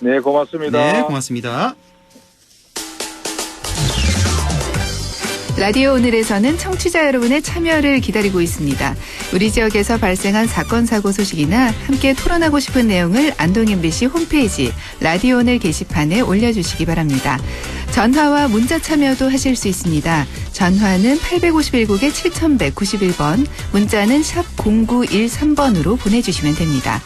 M: 네, 고맙습니다.
B: 네, 고맙습니다.
L: 라디오 오늘에서는 청취자 여러분의 참여를 기다리고 있습니다. 우리 지역에서 발생한 사건 사고 소식이나 함께 토론하고 싶은 내용을 안동 MBC 홈페이지 라디오 오늘 게시판에 올려주시기 바랍니다. 전화와 문자 참여도 하실 수 있습니다. 전화는 851국에 7191번, 문자는 샵 0913번으로 보내주시면 됩니다.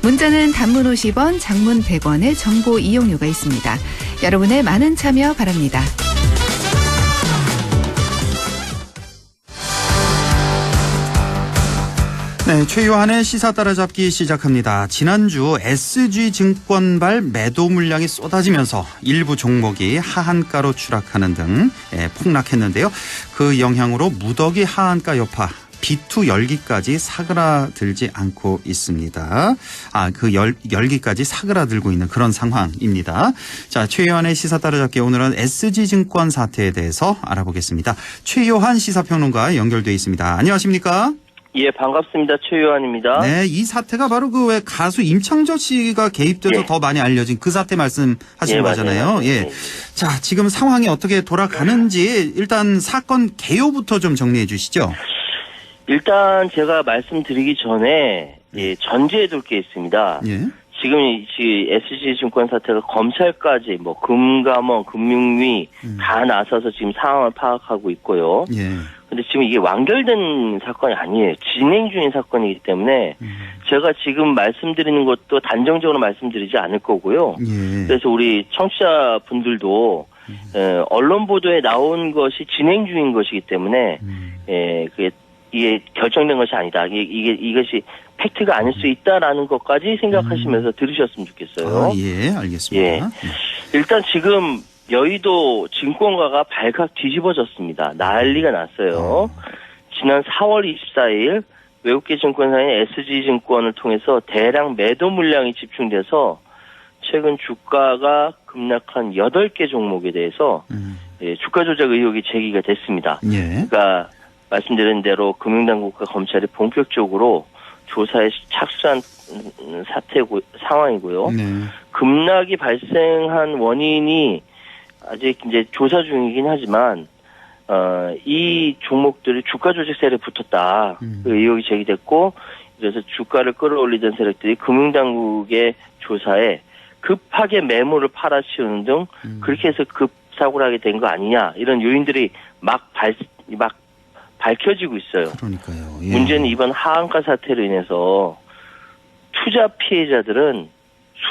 L: 문자는 단문 50원, 장문 100원의 정보 이용료가 있습니다. 여러분의 많은 참여 바랍니다.
B: 네, 최요한의 시사 따라잡기 시작합니다. 지난주 SG증권발 매도 물량이 쏟아지면서 일부 종목이 하한가로 추락하는 등 폭락했는데요. 그 영향으로 무더기 하한가 여파, B2 열기까지 사그라들지 않고 있습니다. 그 열기까지 사그라들고 있는 그런 상황입니다. 자, 최요한의 시사 따라잡기 오늘은 SG증권 사태에 대해서 알아보겠습니다. 최요한 시사평론가 연결돼 있습니다. 안녕하십니까?
N: 예, 반갑습니다. 최요한입니다.
B: 네, 이 사태가 바로 그 왜 가수 임창정 씨가 개입돼서 더 많이 알려진 그 사태 말씀하시는 거잖아요.
N: 맞아요.
B: 자, 지금 상황이 어떻게 돌아가는지 일단 사건 개요부터 좀 정리해 주시죠.
N: 일단 제가 말씀드리기 전에 전제해 둘 게 있습니다. 지금 SG증권 사태가 검찰까지 금감원, 금융위 다 나서서 지금 상황을 파악하고 있고요. 근데 지금 이게 완결된 사건이 아니에요. 진행 중인 사건이기 때문에 제가 지금 말씀드리는 것도 단정적으로 말씀드리지 않을 거고요. 그래서 우리 청취자분들도 언론 보도에 나온 것이 진행 중인 것이기 때문에 이게 결정된 것이 아니다. 이것이 팩트가 아닐 수 있다라는 것까지 생각하시면서 들으셨으면 좋겠어요.
B: 알겠습니다.
N: 일단 지금 여의도 증권가가 발칵 뒤집어졌습니다. 난리가 났어요. 지난 4월 24일 외국계 증권사인 SG증권을 통해서 대량 매도 물량이 집중돼서 최근 주가가 급락한 8개 종목에 대해서 주가 조작 의혹이 제기가 됐습니다. 그러니까 말씀드린 대로 금융당국과 검찰이 본격적으로 조사에 착수한 상황이고요. 급락이 발생한 원인이 아직 이제 조사 중이긴 하지만 이 종목들이 주가 조작 세력에 붙었다. 그 의혹이 제기됐고 그래서 주가를 끌어올리던 세력들이 금융당국의 조사에 급하게 매물을 팔아치우는 등 그렇게 해서 급사고를 하게 된 거 아니냐 이런 요인들이 막 밝혀지고 있어요.
B: 그러니까요. 예.
N: 문제는 이번 하한가 사태로 인해서 투자 피해자들은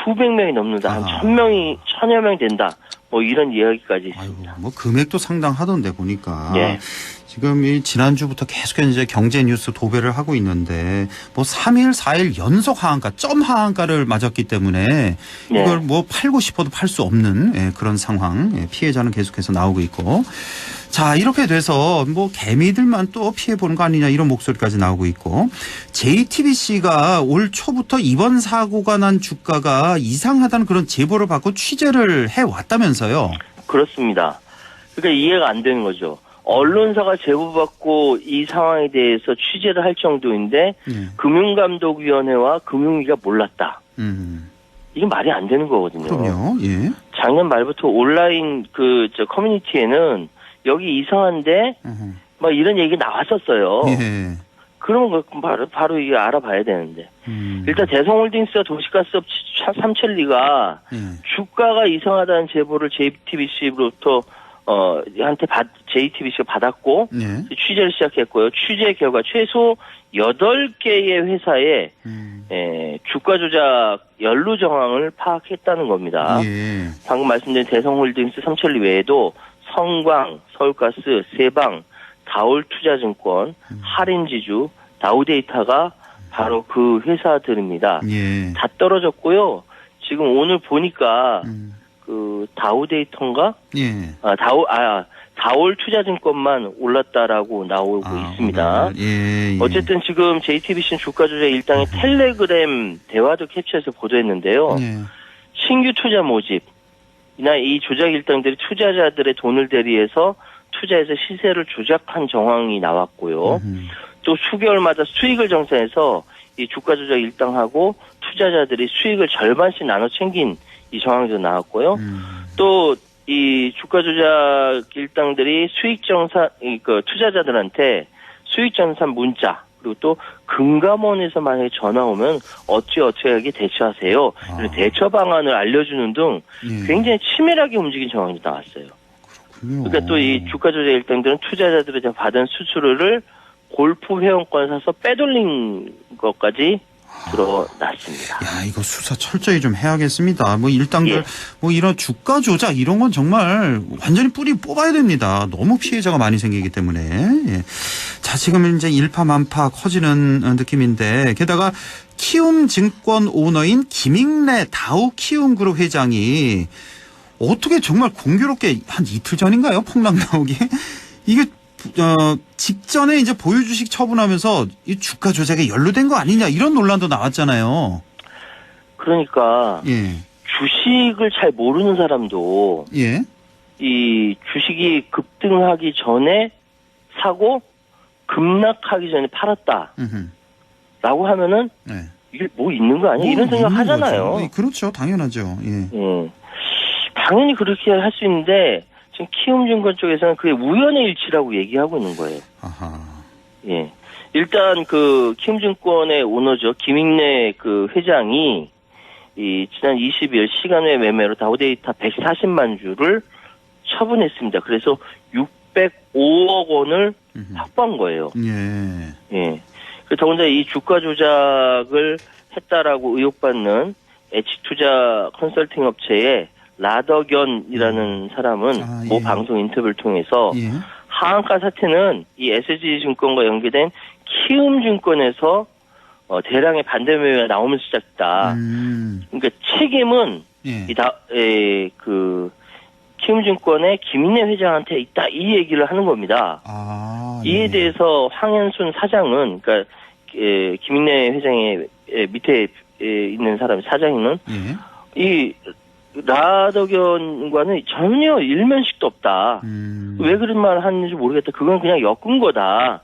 N: 수백 명이 넘는다. 한 1000여 명 된다. 뭐 이런 이야기까지 있습니다.
B: 뭐 금액도 상당하던데 보니까.
N: 예.
B: 지금 이 지난주부터 계속 이제 경제 뉴스 도배를 하고 있는데 뭐 3일, 4일 연속 하한가, 점 하한가를 맞았기 때문에 이걸 뭐 팔고 싶어도 팔 수 없는 그런 상황. 피해자는 계속해서 나오고 있고. 자, 이렇게 돼서 뭐 개미들만 또 피해 보는 거 아니냐 이런 목소리까지 나오고 있고. JTBC가 올 초부터 이번 사고가 난 주가가 이상하다는 그런 제보를 받고 취재를 해 왔다면서요.
N: 그렇습니다. 그러니까 이해가 안 되는 거죠. 언론사가 제보받고 이 상황에 대해서 취재를 할 정도인데 금융감독위원회와 금융위가 몰랐다. 이게 말이 안 되는 거거든요.
B: 그럼요. 예.
N: 작년 말부터 온라인 커뮤니티에는 여기 이상한데 막 이런 얘기 나왔었어요.
B: 예.
N: 그러면 바로 이게 알아봐야 되는데. 일단 대성홀딩스와 도시가스업 삼천리가 주가가 이상하다는 제보를 JTBC로부터 JTBC가 받았고 취재를 시작했고요. 취재 결과 최소 8개의 회사에 주가 조작 연루 정황을 파악했다는 겁니다.
B: 예.
N: 방금 말씀드린 대성홀딩스 삼천리 외에도 성광, 서울가스, 세방, 다올투자증권, 할인지주, 다우데이터가 바로 그 회사들입니다.
B: 예.
N: 다 떨어졌고요. 지금 오늘 보니까 그 다우데이터인가?
B: 예.
N: 다올투자증권만 올랐다라고 나오고 있습니다.
B: 예.
N: 어쨌든 지금 JTBC는 주가 조작 일당의 텔레그램 대화도 캡처해서 보도했는데요. 신규 투자 모집이나 이 조작 일당들이 투자자들의 돈을 대리해서 투자해서 시세를 조작한 정황이 나왔고요. 또 수개월마다 수익을 정산해서 이 주가 조작 일당하고 투자자들이 수익을 절반씩 나눠 챙긴 이 정황도 나왔고요. 또 이 주가 조작 일당들이 수익 정산, 투자자들한테 수익 정산 문자 그리고 또 금감원에서 만약에 전화 오면 어찌하게 대처하세요. 그리고 대처 방안을 알려주는 등 굉장히 치밀하게 움직인 정황이 나왔어요. 그러니까 또 이 주가 조작 일당들은 투자자들에게 받은 수수료를 골프 회원권 사서 빼돌린 것까지 드러났습니다.
B: 야, 이거 수사 철저히 좀 해야겠습니다. 뭐 일당들 뭐 이런 주가 조작 이런 건 정말 완전히 뿌리 뽑아야 됩니다. 너무 피해자가 많이 생기기 때문에. 예. 자, 지금 이제 일파만파 커지는 느낌인데 게다가 키움증권 오너인 김익래 다우키움그룹 회장이 어떻게 정말 공교롭게 한 이틀 전인가요? 폭락 나오기. 이게 직전에 이제 보유주식 처분하면서 이 주가 조작에 연루된 거 아니냐 이런 논란도 나왔잖아요.
N: 그러니까 주식을 잘 모르는 사람도 이 주식이 급등하기 전에 사고 급락하기 전에 팔았다라고 하면은 이게 뭐 있는 거 아니야? 이런 생각 하잖아요.
B: 그렇죠. 당연하죠.
N: 당연히 그렇게 할 수 있는데 지금 키움증권 쪽에서는 그게 우연의 일치라고 얘기하고 있는 거예요. 예. 일단 그 키움증권의 오너죠. 김익래 그 회장이 이 지난 20일 시간 외 매매로 다우데이터 140만 주를 처분했습니다. 그래서 605억 원을 확보한 거예요. 예. 더군다나 이 주가 조작을 했다라고 의혹받는 H투자 컨설팅 업체의 라더견이라는 사람은 모 방송 인터뷰를 통해서 하한가 사태는 이 SG증권과 연계된 키움증권에서 대량의 반대 매매가 나오면서 시작됐다. 그러니까 책임은 그 키움증권의 김익래 회장한테 있다 이 얘기를 하는 겁니다. 이에 대해서 황현순 사장은 그러니까 김익래 회장의 밑에 있는 사람 사장은 이 라더견과는 전혀 일면식도 없다. 왜 그런 말을 하는지 모르겠다. 그건 그냥 엮은 거다.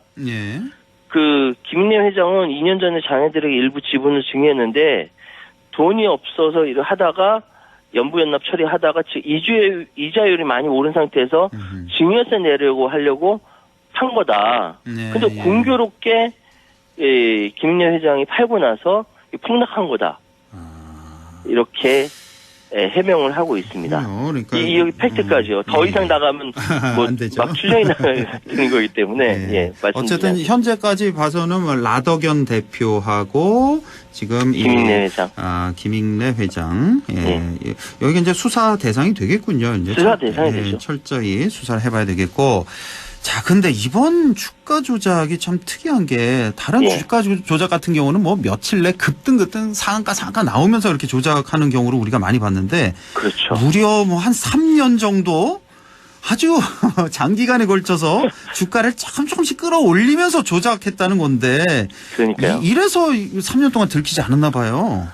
N: 그 김익래 회장은 2년 전에 자녀들에게 일부 지분을 증여했는데 돈이 없어서 일을 하다가 연부연납 처리하다가 이자율이 많이 오른 상태에서 증여세 내려고 하려고 판 거다. 근데 공교롭게 김인영 회장이 팔고 나서 폭락한 거다. 이렇게 해명을 하고 있습니다.
B: 그러니까
N: 이 여기 팩트까지요. 더 이상 나가면 뭐 막 추정이 나가는 거기 때문에 말씀드립니다.
B: 어쨌든 현재까지 봐서는 뭐 라덕연 대표하고 지금
N: 김익래 회장,
B: 김익래 회장, 여기 이제 수사 대상이 되겠군요. 이제
N: 수사 대상이 되죠.
B: 철저히 수사를 해봐야 되겠고. 자, 근데 이번 주가 조작이 참 특이한 게 다른 주가 조작 같은 경우는 뭐 며칠 내 급등 상한가 나오면서 이렇게 조작하는 경우를 우리가 많이 봤는데
N: 그렇죠.
B: 무려 뭐 한 3년 정도 아주 장기간에 걸쳐서 주가를 조금씩 끌어올리면서 조작했다는 건데
N: 그러니까요.
B: 이래서 3년 동안 들키지 않았나 봐요.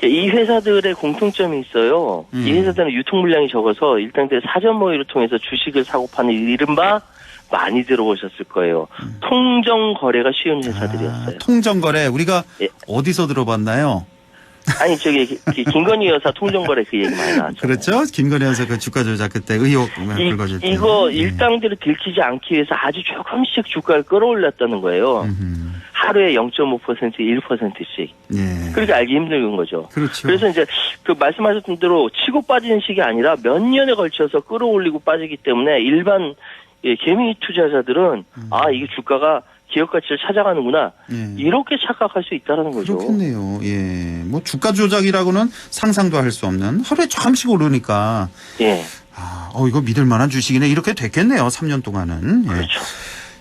N: 이 회사들의 공통점이 있어요. 이 회사들은 유통 물량이 적어서 일당들 사전 모의를 통해서 주식을 사고 파는 이른바 많이 들어보셨을 거예요. 통정 거래가 쉬운 회사들이었어요.
B: 통정 거래 우리가 어디서 들어봤나요?
N: 아니 저기 김건희 여사 통정 거래 그 얘기 많이 나왔죠.
B: 그렇죠. 김건희 여사 그 주가 조작 그때 의혹 불거질 때.
N: 이거 일당들을 들키지 않기 위해서 아주 조금씩 주가를 끌어올렸다는 거예요. 하루에 0.5%, 1%씩. 그렇게 알기 힘든 거죠.
B: 그렇죠.
N: 그래서 이제 그 말씀하셨던 대로 치고 빠지는 식이 아니라 몇 년에 걸쳐서 끌어올리고 빠지기 때문에 일반 개미 투자자들은 이게 주가가 기업 가치를 찾아가는구나. 이렇게 착각할 수 있다는 거죠.
B: 그렇겠네요. 뭐 주가 조작이라고는 상상도 할 수 없는 하루에 조금씩 오르니까. 이거 믿을 만한 주식이네. 이렇게 됐겠네요. 3년 동안은.
N: 그렇죠.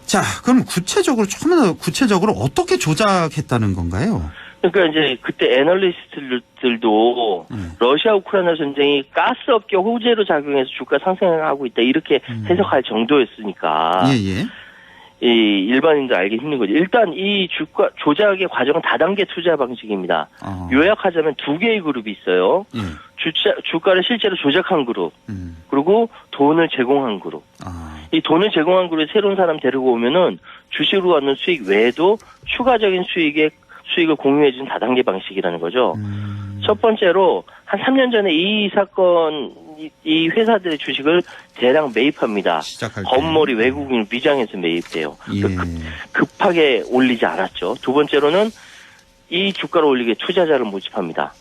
B: 자, 그럼 구체적으로 어떻게 조작했다는 건가요?
N: 그러니까 이제 그때 애널리스트들도 러시아 우크라이나 전쟁이 가스 업계 호재로 작용해서 주가 상승하고 있다 이렇게 해석할 정도였으니까 이 일반인도 알기 힘든 거죠. 일단 이 주가 조작의 과정은 다단계 투자 방식입니다. 요약하자면 두 개의 그룹이 있어요. 주가를 실제로 조작한 그룹 그리고 돈을 제공한 그룹. 이 돈을 제공한 그룹에 새로운 사람 데리고 오면은 주식으로 얻는 수익 외에도 추가적인 수익을 공유해준 다단계 방식이라는 거죠. 첫 번째로 한 3년 전에 이 이 회사들의 주식을 대량 매입합니다. 겉머리 외국인을 위장해서 매입돼요. 급하게 올리지 않았죠. 두 번째로는 이 주가를 올리게 투자자를 모집합니다.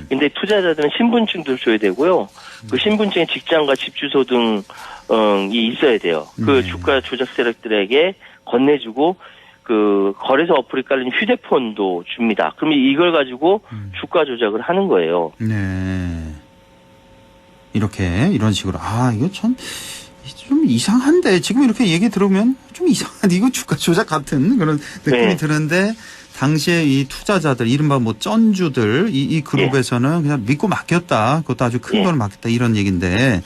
N: 근데 투자자들은 신분증도 줘야 되고요. 그 신분증에 직장과 집 주소 등이 있어야 돼요. 그 주가 조작 세력들에게 건네주고 그 거래소 어플이 깔린 휴대폰도 줍니다. 그럼 이걸 가지고 주가 조작을 하는 거예요.
B: 이런 식으로 이거 좀 이상한데 지금 이렇게 얘기 들으면 좀 이상한데 이거 주가 조작 같은 그런 느낌이 드는데 당시에 이 투자자들 이른바 뭐 쩐주들 이 그룹에서는 그냥 믿고 맡겼다. 그것도 아주 큰 돈을 맡겼다 이런 얘기인데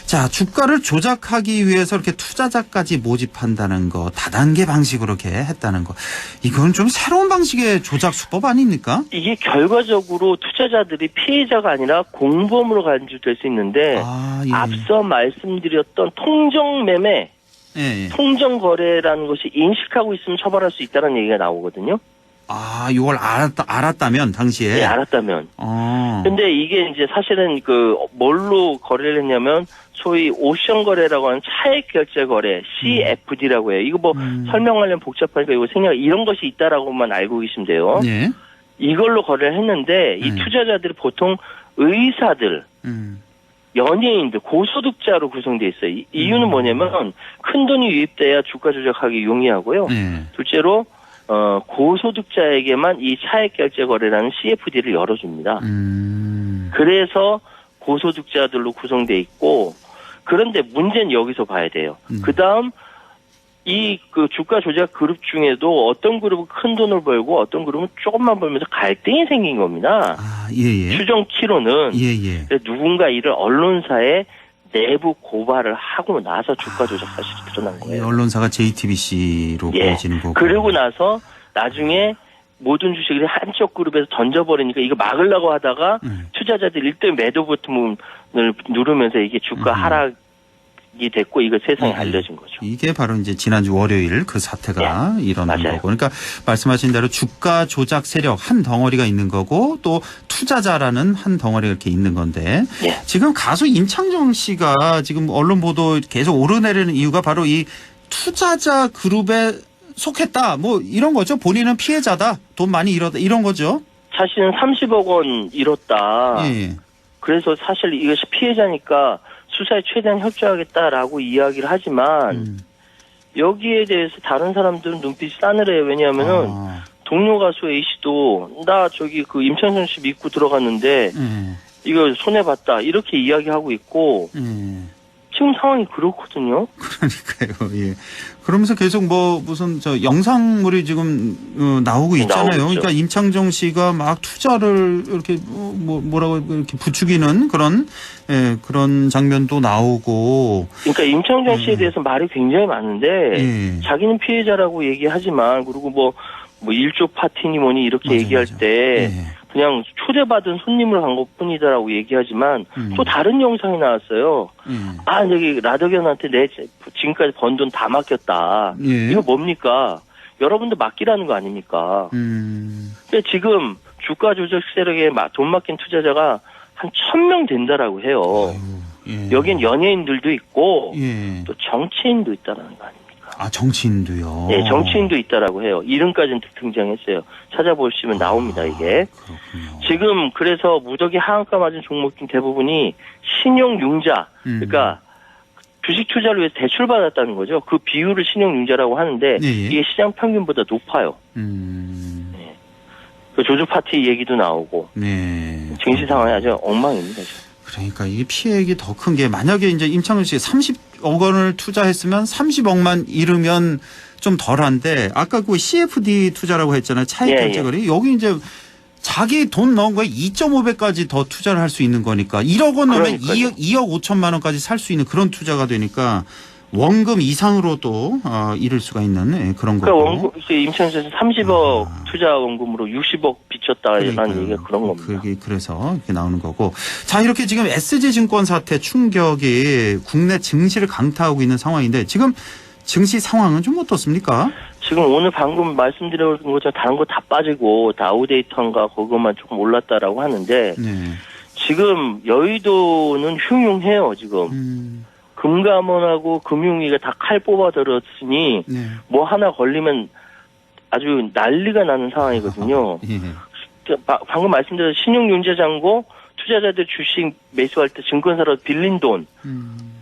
B: 자 주가를 조작하기 위해서 이렇게 투자자까지 모집한다는 거 다단계 방식으로 이렇게 했다는 거 이건 좀 새로운 방식의 조작 수법 아닙니까?
N: 이게 결과적으로 투자자들이 피해자가 아니라 공범으로 간주될 수 있는데 앞서 말씀드렸던 통정매매 통정 거래라는 것이 인식하고 있으면 처벌할 수 있다는 얘기가 나오거든요.
B: 이걸 알았다면 당시에.
N: 네, 알았다면. 근데 이게 이제 사실은 뭘로 거래를 했냐면 소위 오션 거래라고 하는 차액 결제 거래 CFD라고 해요. 이거 뭐 설명하려면 복잡하니까 이거 이런 것이 있다라고만 알고 계시면 돼요. 이걸로 거래를 했는데 이 투자자들이 보통 의사들, 연예인들, 고소득자로 구성되어 있어요. 이유는 뭐냐면 큰 돈이 유입돼야 주가 조작하기 용이하고요. 둘째로 고소득자에게만 이 차액 결제 거래라는 CFD를 열어줍니다. 그래서 고소득자들로 구성되어 있고 그런데 문제는 여기서 봐야 돼요. 그다음 이 주가 조작 그룹 중에도 어떤 그룹은 큰 돈을 벌고 어떤 그룹은 조금만 벌면서 갈등이 생긴 겁니다. 추정키로는 누군가 이를 언론사에 내부 고발을 하고 나서 주가 조작 사실이 드러난 거예요.
B: 언론사가 JTBC로 보여지는 거고.
N: 그러고 나서 나중에 모든 주식을 한쪽 그룹에서 던져버리니까 이거 막으려고 하다가 투자자들이 일대 매도 버튼을 누르면서 이게 주가 하락이 됐고 이거 세상에 알려진 거죠.
B: 이게 바로 이제 지난주 월요일 그 사태가 일어난 거고. 그러니까 말씀하신 대로 주가 조작 세력 한 덩어리가 있는 거고 또 투자자라는 한 덩어리가 이렇게 있는 건데 지금 가수 임창정 씨가 지금 언론 보도 계속 오르내리는 이유가 바로 이 투자자 그룹에 속했다. 뭐 이런 거죠. 본인은 피해자다. 돈 많이 잃었다. 이런 거죠.
N: 사실은 30억 원 잃었다. 그래서 사실 이것이 피해자니까 수사에 최대한 협조하겠다라고 이야기를 하지만 여기에 대해서 다른 사람들은 눈빛이 싸늘해요. 왜냐하면은 동료 가수 A씨도 나 저기 그 임창정 씨 믿고 들어갔는데 이거 손해봤다 이렇게 이야기하고 있고 지금 상황이 그렇거든요.
B: 그러니까요. 예. 그러면서 계속 뭐 무슨 저 영상물이 지금 나오고 있잖아요. 그러니까 임창정 씨가 막 투자를 이렇게 뭐라고 이렇게 부추기는 그런 그런 장면도 나오고.
N: 그러니까 임창정 씨에 대해서 말이 굉장히 많은데 자기는 피해자라고 얘기하지만 그리고 뭐 일조 파티니 뭐니 이렇게 얘기할 때 그냥 초대받은 손님을 간 것뿐이다라고 얘기하지만 또 다른 영상이 나왔어요. 저기 라더견한테 내 지금까지 번 돈 다 맡겼다. 이거 뭡니까? 여러분도 맡기라는 거 아닙니까? 근데 지금 주가 조작 세력에 돈 맡긴 투자자가 한 1,000명 된다라고 해요. 여긴 연예인들도 있고 또 정치인도 있다는 거 아닙니까?
B: 아, 정치인도요?
N: 네, 정치인도 있다라고 해요. 이름까지는 등장했어요. 찾아보시면 나옵니다, 이게.
B: 그렇군요.
N: 지금 그래서 무더기 하한가 맞은 종목 중 대부분이 신용융자, 그러니까 주식 투자를 위해서 대출 받았다는 거죠. 그 비율을 신용융자라고 하는데 이게 시장 평균보다 높아요. 그 조조 파티 얘기도 나오고. 증시 상황이 아주 엉망입니다. 지금.
B: 그러니까 이게 피해액이 더 큰 게 만약에 이제 임창정 씨가 30억 원을 투자했으면 30억만 잃으면 좀 덜한데 아까 그 CFD 투자라고 했잖아요. 차익 결제 거래. 여기 이제 자기 돈 넣은 거에 2.5배까지 더 투자를 할 수 있는 거니까 1억 원 넣으면 2억 5천만 원까지 살 수 있는 그런 투자가 되니까 원금 이상으로도 잃을 수가 있는 그런 거고.
N: 그러니까 임창정 씨 30억 투자 원금으로 60억 비쳤다라는 얘기가 그런 겁니다.
B: 그게 그래서 이렇게 나오는 거고. 자, 이렇게 지금 SG증권 사태 충격이 국내 증시를 강타하고 있는 상황인데 지금 증시 상황은 좀 어떻습니까?
N: 지금 오늘 방금 말씀드린 것처럼 다른 거 다 빠지고 다우데이터인가 그것만 조금 올랐다라고 하는데 지금 여의도는 흉흉해요. 지금. 금감원하고 금융위가 다 칼 뽑아들었으니 뭐 하나 걸리면 아주 난리가 나는 상황이거든요. 방금 말씀드린 신용융자 잔고 투자자들 주식 매수할 때 증권사로 빌린 돈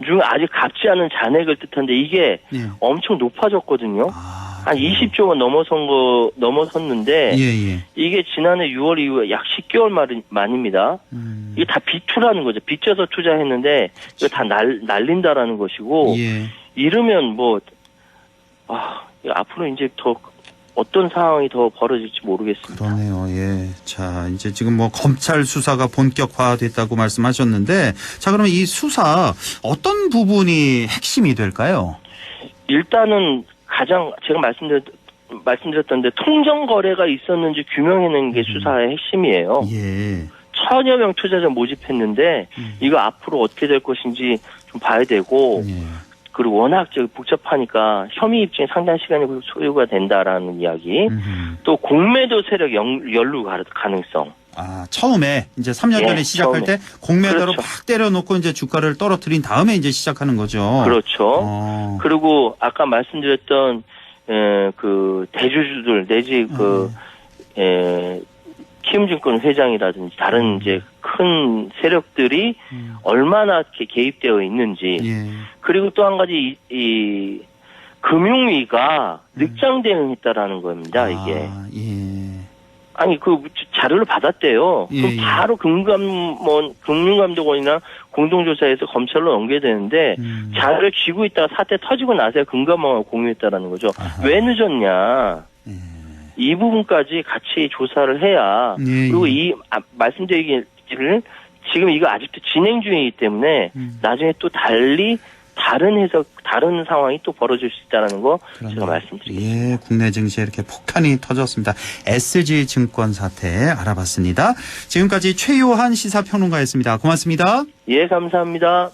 N: 중 아직 갚지 않은 잔액을 뜻하는데 이게 엄청 높아졌거든요. 한 20조 원 넘어섰는데 이게 지난해 6월 이후에 약 10개월 만입니다. 이게 다 비투라는 거죠. 빚져서 투자했는데 이거 다 날린다라는 것이고 이러면 앞으로 이제 더 어떤 상황이 더 벌어질지 모르겠습니다.
B: 그러네요. 예. 자, 이제 지금 뭐 검찰 수사가 본격화됐다고 말씀하셨는데 자, 그러면 이 수사 어떤 부분이 핵심이 될까요?
N: 일단은 가장 제가 말씀드렸던데 통정 거래가 있었는지 규명해내는 게 수사의 핵심이에요. 1,000여 명 투자자 모집했는데 이거 앞으로 어떻게 될 것인지 좀 봐야 되고 그리고 워낙 복잡하니까 혐의 입증에 상당한 시간이 소요가 된다라는 이야기. 또 공매도 세력 연루 가능성.
B: 아, 처음에 이제 3년 전에 시작할 때 공매도로 막 때려놓고 이제 주가를 떨어뜨린 다음에 이제 시작하는 거죠.
N: 그렇죠. 그리고 아까 말씀드렸던 그 대주주들 내지 키움증권 회장이라든지 다른 이제 큰 세력들이 얼마나 개입되어 있는지 그리고 또 한 가지 이 금융위가 늑장 대응했다라는 겁니다. 이게 아니 그 자료를 받았대요. 그럼 바로 금융감독원이나 공동조사해서 검찰로 넘겨야 되는데 자료를 쥐고 있다가 사태 터지고 나서야 금감원과 공유했다라는 거죠. 왜 늦었냐? 이 부분까지 같이 조사를 해야 그리고 이 말씀드리기를 지금 이거 아직도 진행 중이기 때문에 나중에 또 다른 해석, 다른 상황이 또 벌어질 수 있다는 거 제가 말씀드리겠습니다.
B: 예, 국내 증시에 이렇게 폭탄이 터졌습니다. SG증권 사태 알아봤습니다. 지금까지 최요한 시사평론가였습니다. 고맙습니다.
N: 예, 감사합니다.